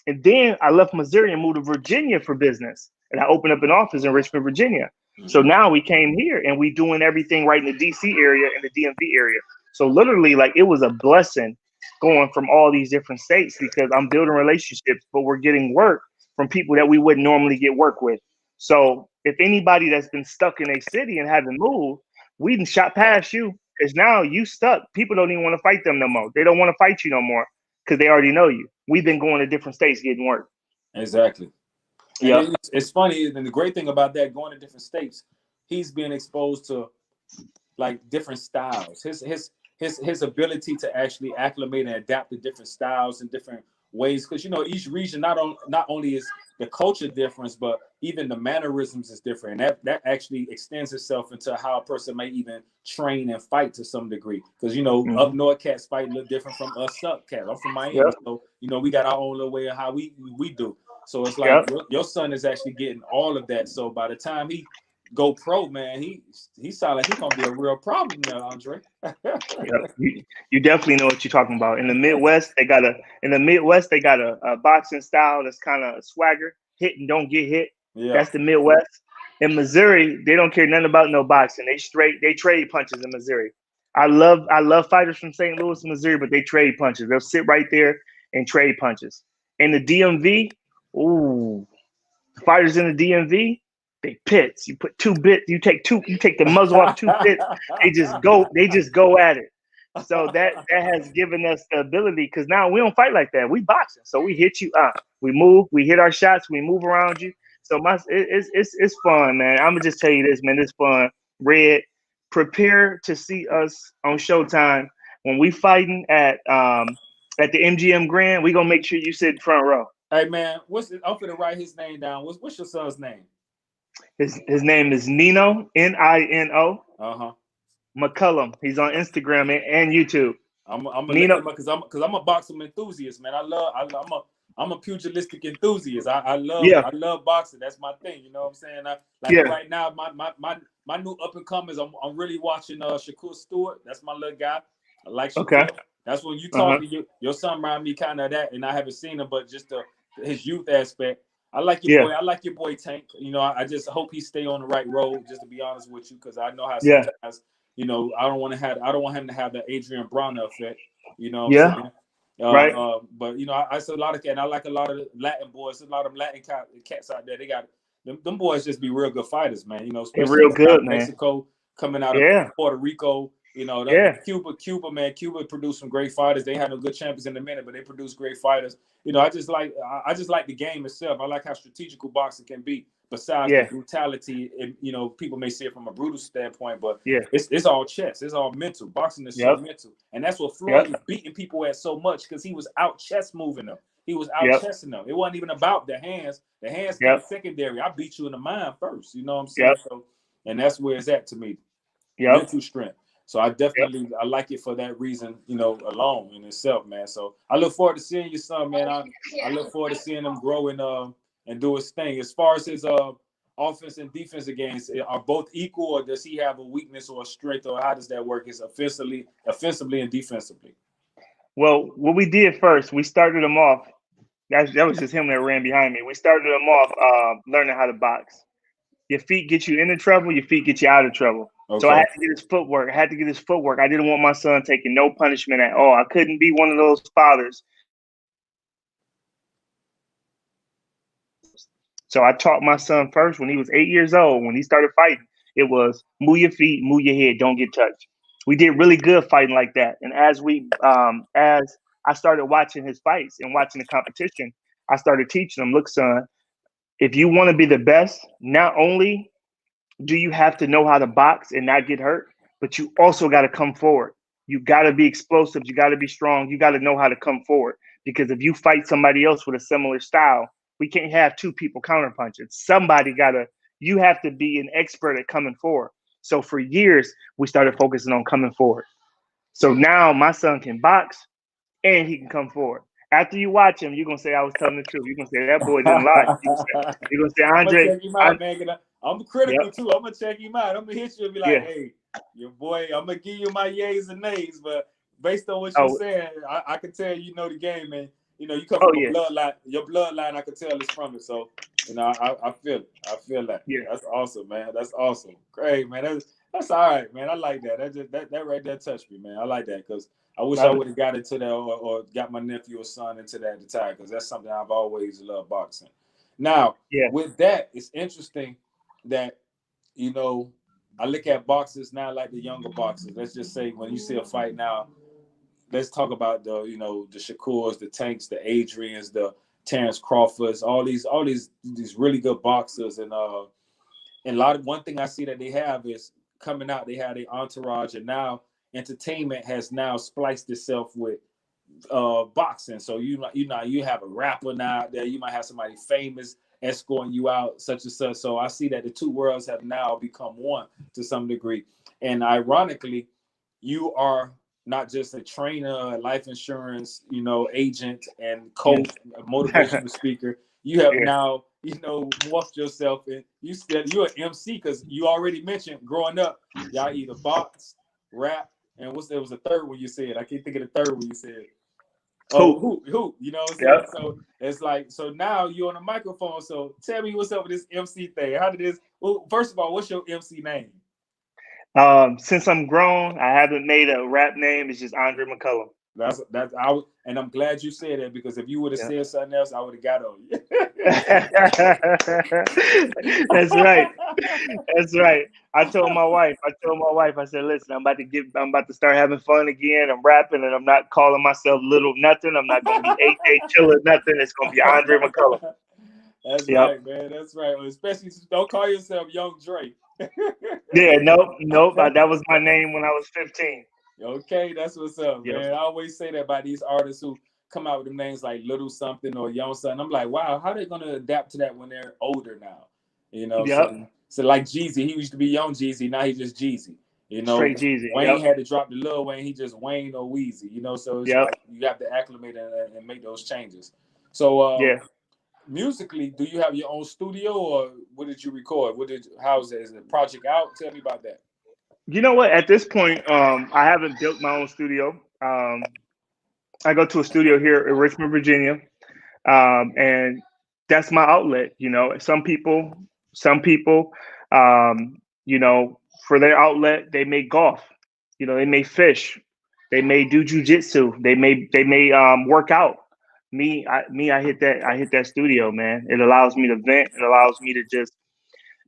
And then I left Missouri and moved to Virginia for business. And I opened up an office in Richmond, Virginia. So now we came here and we doing everything right in the DC area and the DMV area. So literally, like, it was a blessing going from all these different states because I'm building relationships, but we're getting work from people that we wouldn't normally get work with. So if anybody that's been stuck in a city and haven't moved, we done shot past you because now you stuck. People don't even want to fight them no more. They don't want to fight you no more because they already know you. We've been going to different states getting work. Exactly. And Yeah. it's funny, and the great thing about that, going to different states, he's being exposed to like different styles. His ability to actually acclimate and adapt to different styles and different ways, because each region not only is the culture difference, but even the mannerisms is different. And that actually extends itself into how a person may even train and fight to some degree. Because up north cats fight a little different from us up cats. I'm from Miami, Yep. so we got our own little way of how we do. So it's like Yep. your son is actually getting all of that. So by the time he go pro, man, he sound like he's gonna be a real problem now, Andre. Yep. You definitely know what you're talking about. In the Midwest, they got a boxing style that's kind of swagger, hit and don't get hit. Yeah. That's the Midwest. In Missouri, they don't care nothing about no boxing. They trade punches in Missouri. I love fighters from St. Louis, Missouri, but they trade punches. They'll sit right there and trade punches. In the DMV, ooh, fighters in the DMV, they pits. You put two bits. You take the muzzle off two pits. They just go at it. So that has given us the ability, because now we don't fight like that. We boxing. So we hit you up. We move. We hit our shots. We move around you. So it's fun, man. I'm gonna just tell you this, man. It's fun. Red, prepare to see us on Showtime when we fighting at the MGM Grand. We gonna make sure you sit front row. Hey man, I'm gonna write his name down. What's your son's name? His name is Nino, Nino. Uh-huh. McCallum. He's on Instagram and YouTube. I'm gonna Nino, look him up because I'm a boxing enthusiast, man. I'm a pugilistic enthusiast. I love boxing. That's my thing. You know what I'm saying? Right now, my new up and comers. I'm really watching Shakur Stewart. That's my little guy. I like Shakur. Okay. That's when you talk to your son remind me kind of that, and I haven't seen him, but just his youth aspect. I like your boy. I like your boy Tank. I just hope he stay on the right road. Just to be honest with you, because I know how sometimes I don't want him to have the Adrian Bronner effect. You know what I'm saying? Right. But I said a lot of cats. I like a lot of Latin boys. A lot of Latin cats out there. They got them boys. Just be real good fighters, man. Especially real good, out of man. Mexico, coming out of Puerto Rico. Cuba, man. Cuba produced some great fighters. They had no good champions in a minute, but they produced great fighters. I just like the game itself. I like how strategical boxing can be. Besides the brutality, and people may see it from a brutal standpoint, but it's all chess. It's all mental. Boxing is so mental, and that's what Floyd was beating people at so much, because he was out chess moving them. He was out chessing them. It wasn't even about the hands. The hands came secondary. I beat you in the mind first. You know what I'm saying? So, and that's where it's at to me. Mental strength. So I definitely I like it for that reason, alone in itself, man. So I look forward to seeing your son, man. I look forward to seeing him grow and do his thing. As far as his offense and defensive games, are both equal, or does he have a weakness or a strength, or how does that work? Is offensively and defensively? Well, what we did first, we started him off That was just him that ran behind me. We started him off learning how to box. Your feet get you into trouble. Your feet get you out of trouble. So I Okay. had to get his footwork. I had to get his footwork. I didn't want my son taking no punishment at all. I couldn't be one of those fathers. So I taught my son first when he was 8 years old. When he started fighting, it was move your feet, move your head, don't get touched. We did really good fighting like that. And as I started watching his fights and watching the competition, I started teaching him, look, son, if you want to be the best, not only do you have to know how to box and not get hurt, but you also got to come forward. You got to be explosive. You got to be strong. You got to know how to come forward. Because if you fight somebody else with a similar style, we can't have two people counterpunching. You have to be an expert at coming forward. So for years, we started focusing on coming forward. So now my son can box and he can come forward. After you watch him, you're going to say I was telling the truth. You're going to say that boy didn't lie. You're going to say, I'm gonna Andre, check him out, man. I'm critical yep, too. I'm gonna check him out. I'm gonna hit you and be like, yeah. "Hey, your boy, I'm gonna give you my yays and nays." But based on what you're Oh, saying, I can tell you know the game, man. You know, you come oh from a yeah, bloodline. Your bloodline, I can tell is from it. So, you know, I feel it. I feel that. yeah. That's awesome, man. That's awesome. Great, man. That's all right, man. I like that. That right there touched me, man. I like that because I wish I would have got into that or got my nephew or son into that at the time because that's something I've always loved boxing. Now, Yeah. with that, it's interesting that, you know, I look at boxers now like the younger boxers. Let's just say when you see a fight now, let's talk about the, you know, the Shakurs, the Tanks, the Adrians, the Terrence Crawfords, all these really good boxers. And a lot of one thing I see that they have is coming out, they have their entourage, and now entertainment has now spliced itself with boxing. So you have a rapper now out there. You might have somebody famous escorting you out, such and such. So I see that the two worlds have now become one to some degree. And ironically, you are not just a trainer, a life insurance, you know, agent and Yeah. coach, a motivational speaker. You have Yeah. now, you know, morphed yourself and you're an MC because you already mentioned growing up, y'all either box, rap, and there was a third one you said. I can't think of the third one you said. Oh, Who? who? You know what I'm saying? Yep. So it's like, so now you're on a microphone. So tell me what's up with this MC thing. How did this? Well, first of all, what's your MC name? Since I'm grown, I haven't made a rap name. It's just Andre McCallum. And I'm glad you said that because if you would have Yeah. said something else, I would have got on you. That's right. That's right. I said, listen, I'm about to start having fun again. I'm rapping and I'm not calling myself little nothing. I'm not gonna be AJ Chiller nothing. It's gonna be Andre McCallum. That's Yep. right, man. That's right. Especially don't call yourself Young Drake. Yeah, nope. That was my name when I was 15. Okay, that's what's up, Yep. man. I always say that about these artists who come out with them names like Little Something or Young Something. I'm like, wow, how they gonna adapt to that when they're older now? You know, Yep. so like Jeezy, he used to be Young Jeezy, now he's just Jeezy. You know, Straight Jeezy. Wayne Yep. had to drop the Lil Wayne, he just Wayne or Weezy. You know, so it's Yep. like you have to acclimate and make those changes. So, Yeah. musically, do you have your own studio or what did you record? How's it? Is the project out? Tell me about that. You know what? At this point, I haven't built my own studio. I go to a studio here in Richmond, Virginia, and that's my outlet. You know, some people, you know, for their outlet, they may golf. You know, they may fish, they may do jujitsu, they may work out. I hit that studio, man. It allows me to vent. It allows me to just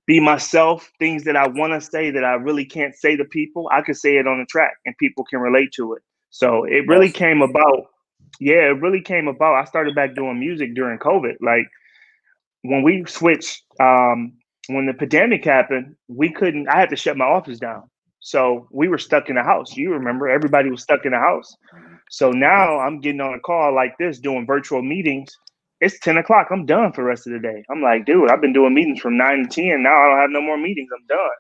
be myself. Things that I want to say that I really can't say to people, I could say it on the track, and people can relate to it. So it really Awesome. came about. Yeah, it really came about. I started back doing music during COVID. Like when we switched, when the pandemic happened, we couldn't. I had to shut my office down. So we were stuck in the house. You remember, everybody was stuck in the house. So now I'm getting on a call like this, doing virtual meetings. It's 10 o'clock. I'm done for the rest of the day. I'm like, dude, I've been doing meetings from 9 to 10. Now I don't have no more meetings. I'm done.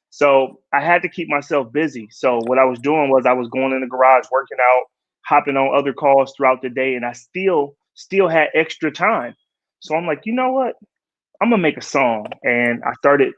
So I had to keep myself busy. So what I was doing was I was going in the garage, working out, hopping on other calls throughout the day, and I still had extra time. So I'm like, you know what? I'm gonna make a song, and I started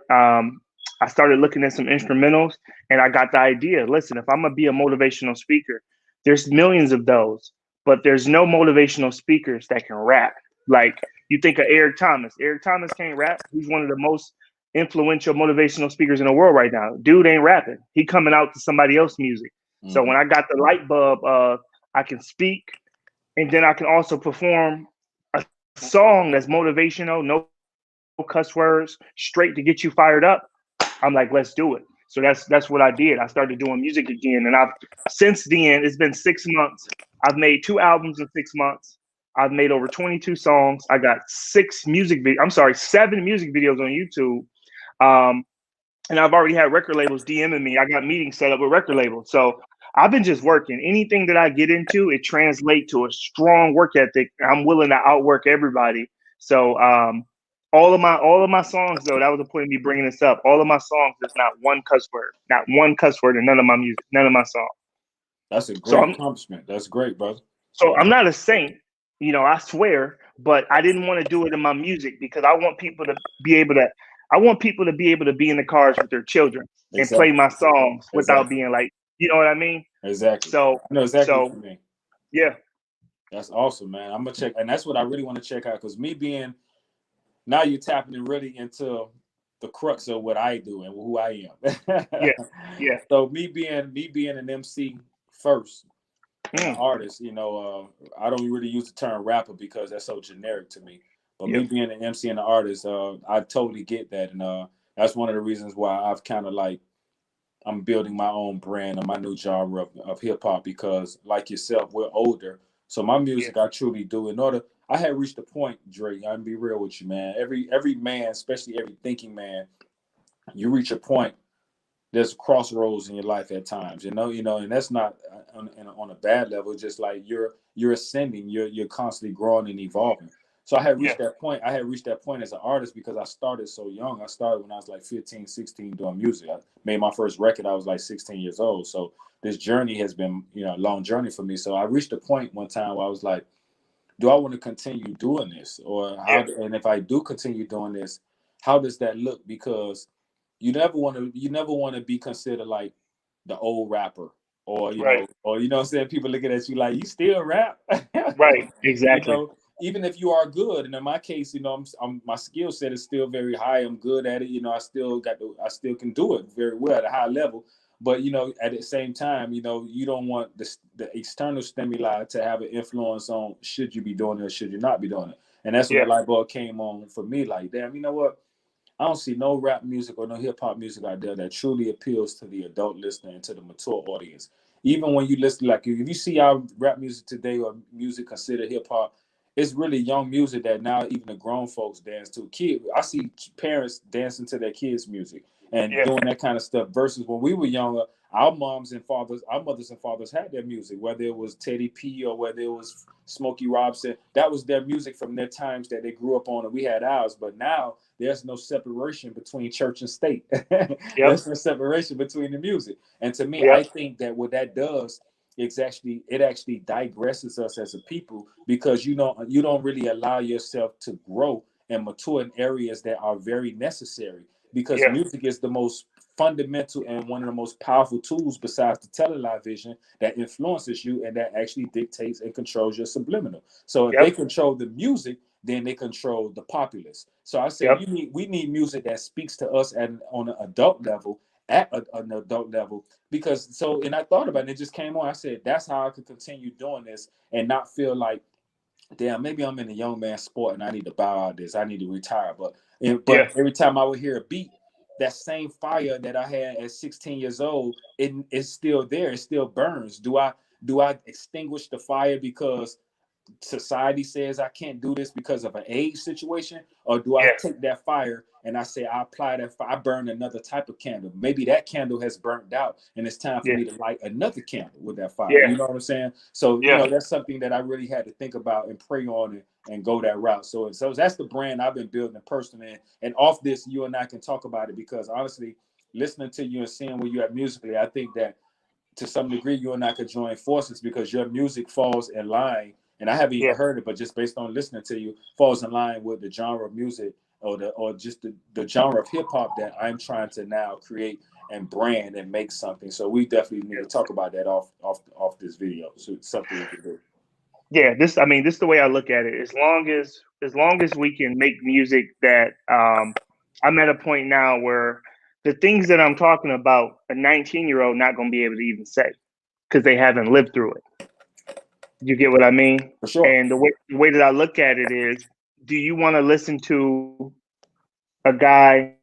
looking at some instrumentals, and I got the idea. Listen, if I'm gonna be a motivational speaker, there's millions of those, but there's no motivational speakers that can rap. Like you think of Eric Thomas. Eric Thomas can't rap. He's one of the most influential motivational speakers in the world right now. Dude ain't rapping. He coming out to somebody else's music. So Mm-hmm. when I got the light bulb of I can speak and then I can also perform a song that's motivational, no cuss words, straight to get you fired up, I'm like, let's do it. So that's what I did. I started doing music again, and I've since then it's been 6 months. I've made 2 albums in 6 months. I've made over 22 songs. I got 7 music videos on YouTube. Um, and I've already had record labels DMing me. I got meetings set up with record labels. So I've been just working. Anything that I get into, it translates to a strong work ethic. I'm willing to outwork everybody. So all of my songs though, that was the point of me bringing this up. All of my songs, there's not one cuss word in none of my music, none of my songs. That's a So great I'm accomplishment. That's great, brother. so I'm not a saint, I swear, but I didn't want to do it in my music because I want people to be able to be in the cars with their children and play Exactly. my songs without Exactly. being like, you know what I mean? Exactly. So I know exactly what so you mean. yeah, That's awesome, man. I'm gonna check, and that's what I really want to check out. Because me being now, you're tapping really into the crux of what I do and who I am. yeah, yeah. So me being an MC first and an Mm, artist, I don't really use the term rapper because that's so generic to me. But me yep, being an MC and an artist, I totally get that, and that's one of the reasons why I've kind of like I'm building my own brand and my new genre of hip hop because, like yourself, we're older. So my yeah, music, I truly do. In order, I had reached a point, Drake. I'm be real with you, man. Every man, especially every thinking man, you reach a point. There's crossroads in your life at times, and that's not on a bad level. Just like you're ascending, you're constantly growing and evolving. So I had yeah, reached that point. I had reached that point as an artist because I started so young. I started when I was like 15, 16 doing music. I made my first record. I was like 16 years old. So this journey has been, a long journey for me. So I reached a point one time where I was like, do I want to continue doing this, or yeah, how? And if I do continue doing this, how does that look? Because you never want to be considered like the old rapper, or right, what I'm saying, people looking at you like, you still rap. right, exactly. Even if you are good, and in my case, my skill set is still very high. I'm good at it. I still can do it very well at a high level. But at the same time, you don't want the external stimuli to have an influence on should you be doing it or should you not be doing it. And that's when the Yeah, light bulb came on for me. Like, damn, you know what? I don't see no rap music or no hip hop music out there that truly appeals to the adult listener and to the mature audience. Even when you listen, like if you see our rap music today or music considered hip hop, it's really young music that now even the grown folks dance to. I see parents dancing to their kids' music and yeah, doing that kind of stuff. Versus when we were younger, our mothers and fathers had their music, whether it was Teddy P or whether it was Smokey Robinson. That was their music from their times that they grew up on, and we had ours. But now there's no separation between church and state. yep, There's no separation between the music. And to me, yep, I think that what that does, it actually digresses us as a people because you don't really allow yourself to grow and mature in areas that are very necessary, because yeah, music is the most fundamental and one of the most powerful tools besides the television that influences you and that actually dictates and controls your subliminal. So if they yep, control the music, then they control the populace. So I say yep, we need music that speaks to us on an adult level, an adult level, because and I thought about it, and it just came on. I said that's how I could continue doing this and not feel like, damn, maybe I'm in a young man sport and I need to bow out this. I need to retire. But yeah, every time I would hear a beat, that same fire that I had at 16 years old, it's still there. It still burns. Do I extinguish the fire because society says I can't do this because of an age situation, or do I yeah, take that fire and I say I apply that fire, I burn another type of candle? Maybe that candle has burnt out and it's time for yeah, me to light another candle with that fire. yeah, You know what I'm saying? So yeah, that's something that I really had to think about and pray on and go that route. So that's the brand I've been building personally. And off this, you and I can talk about it, because honestly, listening to you and seeing where you're at musically, I think that to some degree you and I could join forces, because your music falls in line, and I haven't even yeah, heard it, but just based on listening to you, falls in line with the genre of music, or just the genre of hip hop that I'm trying to now create and brand and make something. So we definitely need to talk about that off this video. So it's something we can do. yeah, this is the way I look at it. As long as we can make music that I'm at a point now where the things that I'm talking about, a 19-year-old not going to be able to even say because they haven't lived through it. You get what I mean? For sure. And the way that I look at it is, do you want to listen to a guy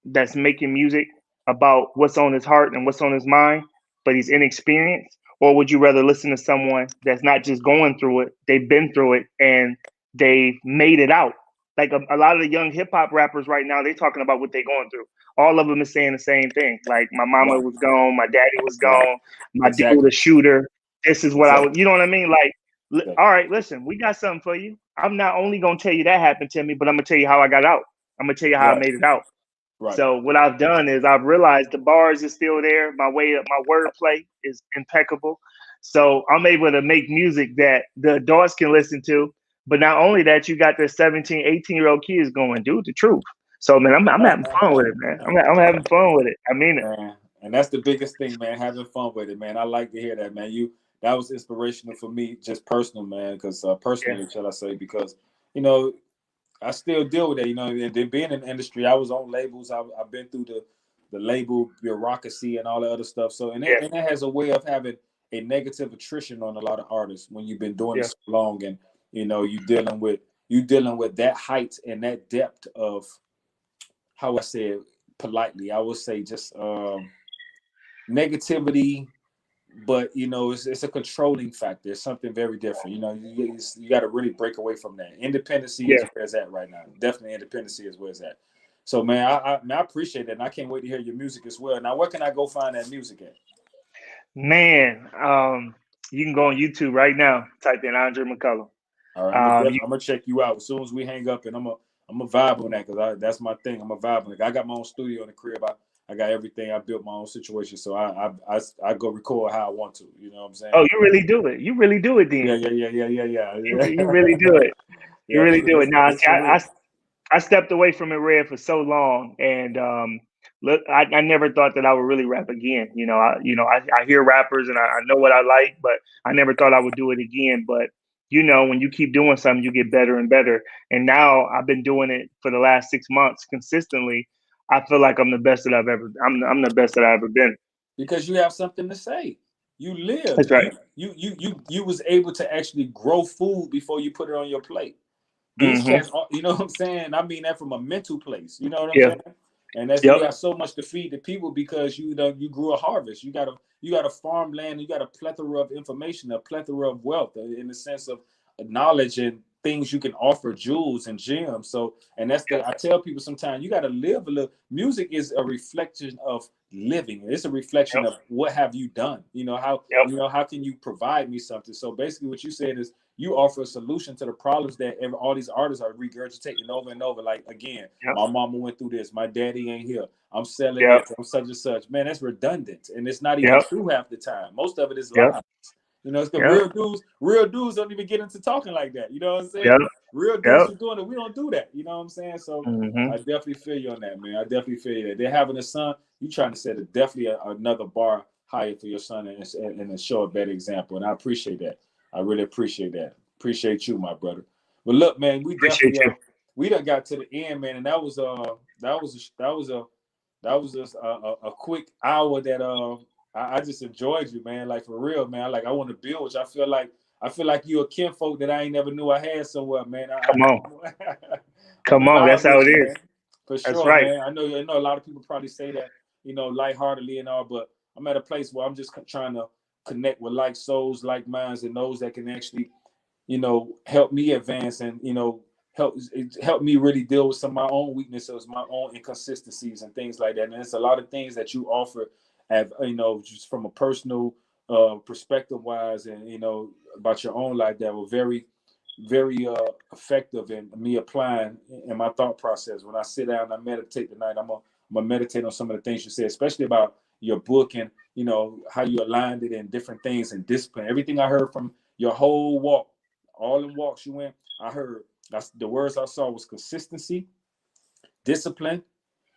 that's making music about what's on his heart and what's on his mind, but he's inexperienced? Or would you rather listen to someone that's not just going through it, they've been through it and they've made it out? Like a lot of the young hip hop rappers right now, they're talking about what they're going through. All of them is saying the same thing. Like, my mama Right. was gone, my daddy was Right. gone, my dude Exactly. a shooter. This is what I was, Exactly. you know what I mean? Like, Exactly. all right, listen, we got something for you. I'm not only gonna tell you that happened to me, but I'm gonna tell you how I got out. I'm gonna tell you how I Right. made it out. Right. So what I've done is I've realized the bars is still there. My wordplay is impeccable. So I'm able to make music that the adults can listen to. But not only that, you got the 17, 18-year-old kids going, dude, the truth. So man, I'm having fun with it, man. I'm having fun with it. I mean it. Man, and that's the biggest thing, man. Having fun with it, man. I like to hear that, man. That was inspirational for me, just personal, man. Because Yeah, personally, shall I say? Because you know, I still deal with that. You know, and then being in the industry, I was on labels. I've been through the label bureaucracy and all the other stuff. So, yeah, and that has a way of having a negative attrition on a lot of artists when you've been doing it yeah. so long, and you dealing with that height and that depth of, how I say it politely, I would say just negativity, but it's a controlling factor. It's something very different. You got to really break away from that. Independency is Yeah. where it's at right now. Definitely, independency is where it's at. So, man, I appreciate that, and I can't wait to hear your music as well. Now, where can I go find that music at? Man, you can go on YouTube right now, type in Andre McCallum. All right, I'm gonna You, I'm gonna check you out as soon as we hang up, and I'm a vibe on that because that's my thing. I'm a vibe on it. I got my own studio in the crib. I got everything. I built my own situation, so I go record how I want to. You know what I'm saying? oh, you really do it. You really do it Yeah, then. yeah, yeah, yeah, yeah, You yeah. really do it. You Yeah, really do it. Now, it's see, for real. I stepped away from it, Red, for so long, and look, I never thought that I would really rap again. I hear rappers and I know what I like, but I never thought I would do it again. But when you keep doing something, you get better and better. And now I've been doing it for the last 6 months consistently. I feel like I'm the best that I've ever. I'm the best that I've ever been. Because you have something to say. You lived. That's right. You was able to actually grow food before you put it on your plate. These Hmm. cats, you know what I'm saying? I mean that from a mental place. You know what I'm Yeah. saying? And that's you Yep. got so much to feed the people because you grew a harvest. You got a farmland. You got a plethora of information, a plethora of wealth, in the sense of knowledge and things you can offer, jewels and gems. So, and I tell people sometimes you got to live a little. Music is a reflection of living. It's a reflection Yep. of what have you done. Yep. How can you provide me something? So basically, what you said is you offer a solution to the problems that all these artists are regurgitating over and over. Like, again, Yep. my mama went through this. My daddy ain't here. I'm selling Yep. this. I'm such and such. Man, that's redundant, and it's not even Yep. true half the time. Most of it is Yep. lies. It's because Yep. real dudes don't even get into talking like that. You know what I'm saying? Yep. Real dudes Yep. who doing it, we don't do that. You know what I'm saying? So Hmm. I definitely feel you on that, man. I definitely feel you that they're having a son. You trying to set definitely another bar higher for your son and show a better example. And I appreciate that. I really appreciate that. Appreciate you, my brother. But look, man, we Appreciate definitely you. we done got to the end, man, and that was a quick hour that I just enjoyed you, man. Like, for real, man. Like, I want to build with you. I feel like you're a kinfolk that I ain't never knew I had somewhere, man. Come on. I'm Come on. That's vibing how with it you, is. man. For That's sure, right. man. I know a lot of people probably say that, lightheartedly and all, but I'm at a place where I'm just trying to connect with like souls, like minds, and those that can actually, help me advance and, help me really deal with some of my own weaknesses, my own inconsistencies and things like that. And it's a lot of things that you offer, just from a personal perspective wise, and about your own life, that were very, very effective in me applying in my thought process. When I sit down and I meditate tonight, I'm gonna meditate on some of the things you said, especially about your book and how you aligned it and different things and discipline. Everything I heard from your whole walk, all the walks you went, I heard that's the words I saw was consistency, discipline,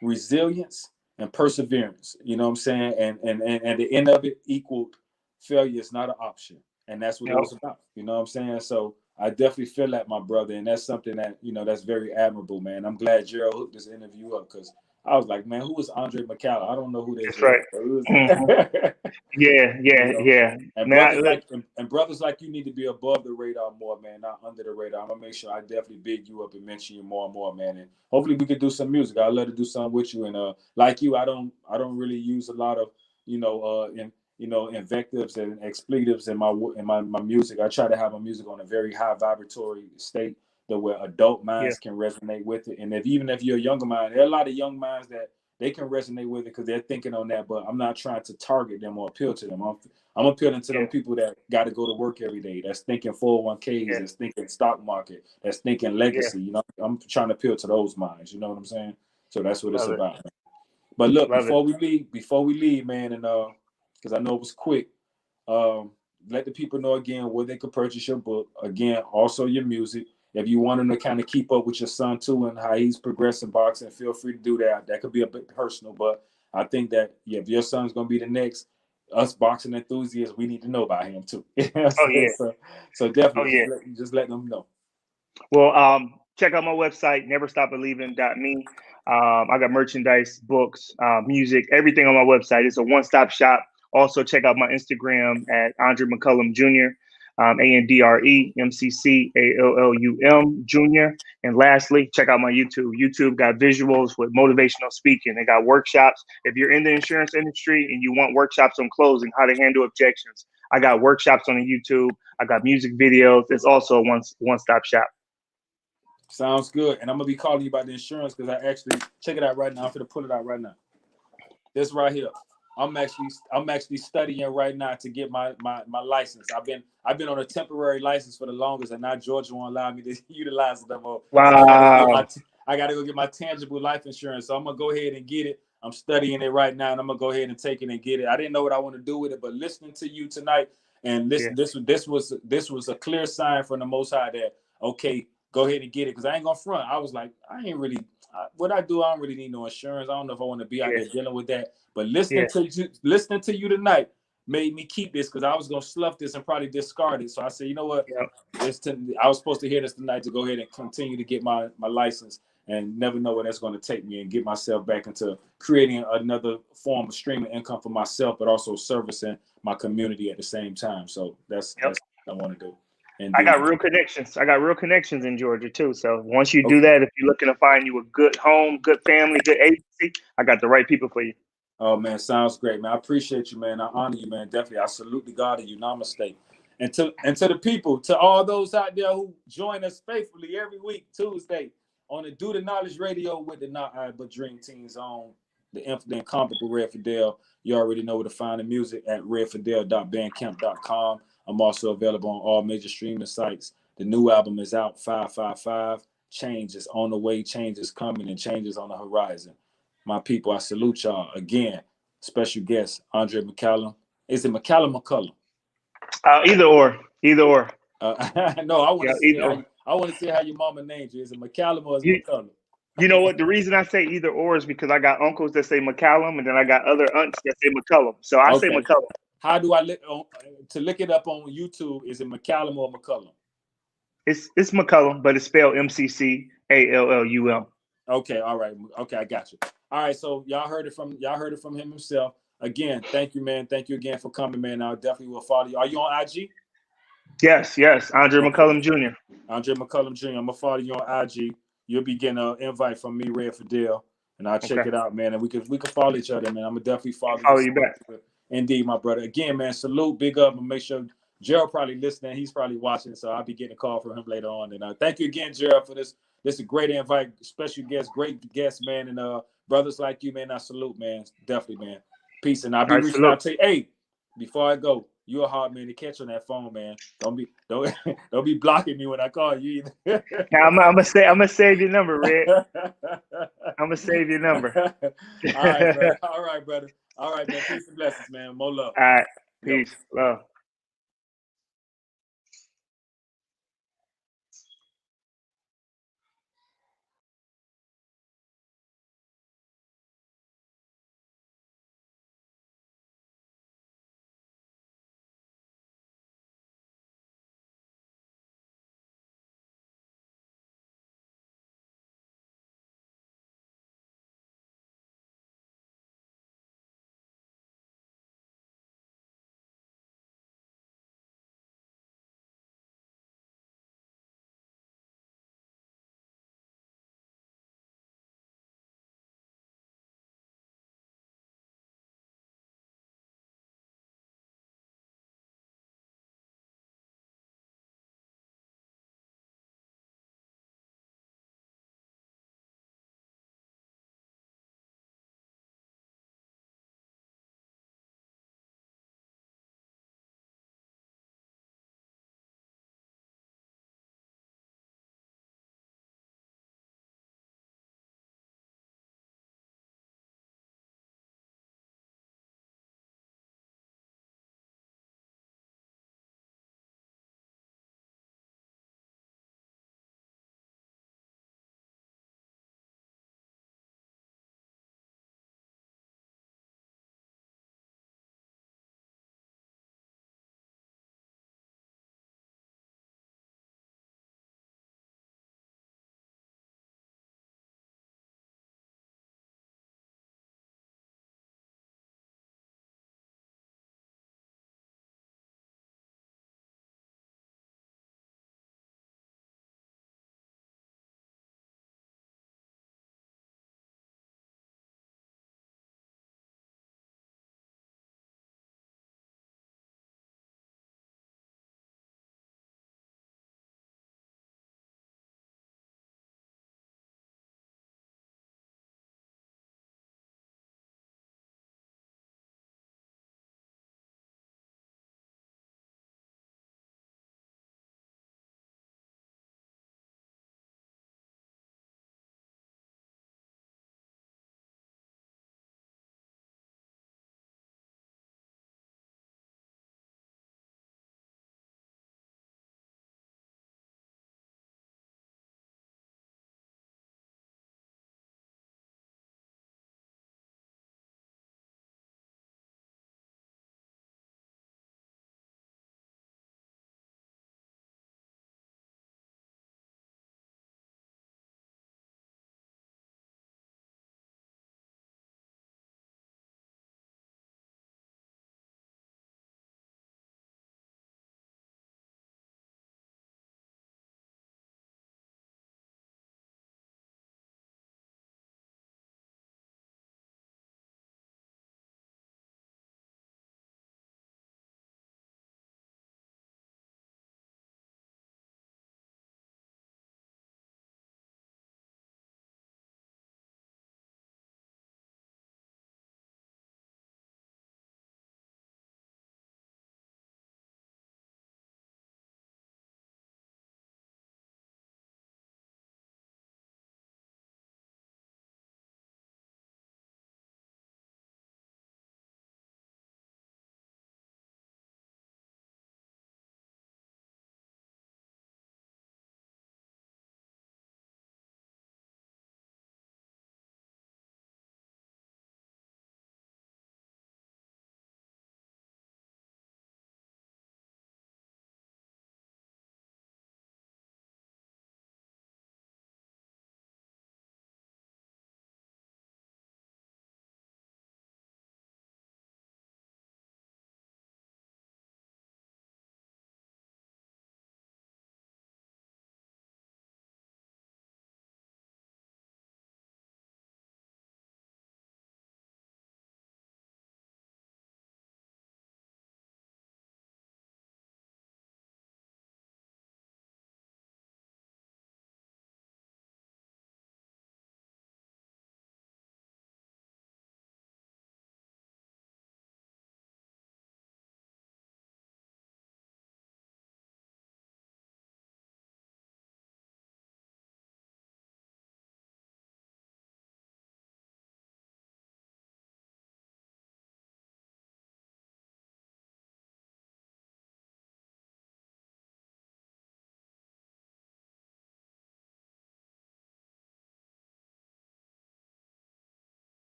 resilience, and perseverance. You know what I'm saying? And the end of it equaled failure is not an option. And that's what it was about. You know what I'm saying? So I definitely feel that, my brother, and that's something that, you know, that's very admirable, man. I'm glad Gerald hooked this interview up, because I was like, man, who is Andre McCallum? I don't know who this That's is. right. Yeah, You yeah, know? yeah. And Man, brothers like you need to be above the radar more, man, not under the radar. I'm gonna make sure I definitely big you up and mention you more and more, man. And hopefully we can do some music. I'd love to do something with you. And like you, I don't really use a lot of, you know, invectives and expletives in my music. I try to have my music on a very high vibratory state that where adult minds can resonate with it. And even if you're a younger mind, there are a lot of young minds that they can resonate with it because they're thinking on that. But I'm not trying to target them or appeal to them. I'm appealing to them people that got to go to work every day. That's thinking 401ks. That's thinking stock market. That's thinking legacy. You know, I'm trying to appeal to those minds. You know what I'm saying? So that's what it's about. Man. But look, before we leave, man, and because I know it was quick. Let the people know again where they could purchase your book. Again, also your music. If you want them to kind of keep up with your son too and how he's progressing boxing, feel free to do that. That could be a bit personal, but I think that if your son's gonna be the next us boxing enthusiasts, we need to know about him too. So definitely just let them know. Well, check out my website, neverstopbelieving.me. I got merchandise, books, music, everything on my website. It's a one-stop shop. Also, check out my Instagram at Andre McCallum Jr., AndreMcCallum Jr. And lastly, check out my YouTube. YouTube got visuals with motivational speaking. They got workshops. If you're in the insurance industry and you want workshops on closing, how to handle objections, I got workshops on the YouTube. I got music videos. It's also a one-stop shop. Sounds good. And I'm gonna be calling you about the insurance because I actually check it out right now. I'm gonna pull it out right now. This right here. I'm actually studying right now to get my license. I've been on a temporary license for the longest, and now Georgia won't allow me to utilize it no more. Wow. So I gotta go get my tangible life insurance. So I'm gonna go ahead and get it. I'm studying it right now, and I'm gonna go ahead and take it and get it. I didn't know what I want to do with it, but listening to you tonight, and this was a clear sign from the Most High that okay, go ahead and get it, because I ain't gonna front. I was like, I ain't really what I do. I don't really need no insurance. I don't know if I want to be out there dealing with that. But listening to you tonight made me keep this, because I was gonna slough this and probably discard it. So I said, you know what? I was supposed to hear this tonight to go ahead and continue to get my license, and never know where that's going to take me, and get myself back into creating another form of streaming income for myself, but also servicing my community at the same time. So that's what I want to do. Indeed. I got real connections. I got real connections in Georgia too. So once you do that, if you're looking to find you a good home, good family, good agency, I got the right people for you. Oh man, sounds great, man. I appreciate you, man. I honor you, man. Definitely. I salute the God of you. Namaste. And to the people, to all those out there who join us faithfully every week, Tuesday, on the Do the Knowledge Radio with the Not I But Dream Teams on the infinite incomparable Red Fidel. You already know where to find the music at redfidel.bandcamp.com. I'm also available on all major streaming sites. The new album is out, 555. Change is on the way, change is coming, and change is on the horizon. My people, I salute y'all. Again, special guest, Andre McCallum. Is it McCallum or McCallum? Either or. No, I want to see how your mama named you. Is it McCallum or is it McCallum? You know what? The reason I say either or is because I got uncles that say McCallum, and then I got other aunts that say McCallum. So I say McCallum. How do I look it up on YouTube? Is it McCallum or McCallum? It's McCallum, but it's spelled McCallum. Okay, all right. Okay, I got you. All right, so y'all heard it from him himself. Again, thank you, man. Thank you again for coming, man. I definitely will follow you. Are you on IG? Yes. Andre McCallum Jr. Andre McCallum Jr. I'm gonna follow you on IG. You'll be getting an invite from me, Red Fidel, and I'll check it out, man. And we can follow each other, man. I'm gonna definitely follow you back. Indeed, my brother. Again, man, salute, big up, and make sure Gerald probably listening. He's probably watching, so I'll be getting a call from him later on. And thank you again, Gerald, for this. This is a great invite, special guest, great guest, man. And brothers like you, man, I salute, man. Definitely, man. Peace. And I'll be reaching out to you. Hey, before I go, you're a hard man to catch on that phone, man. Don't be blocking me when I call you either. Now, I'm gonna save your number, Red. I'm gonna save your number. All right, brother. All right, man. Peace and blessings, man. More love. All right. Peace. Love.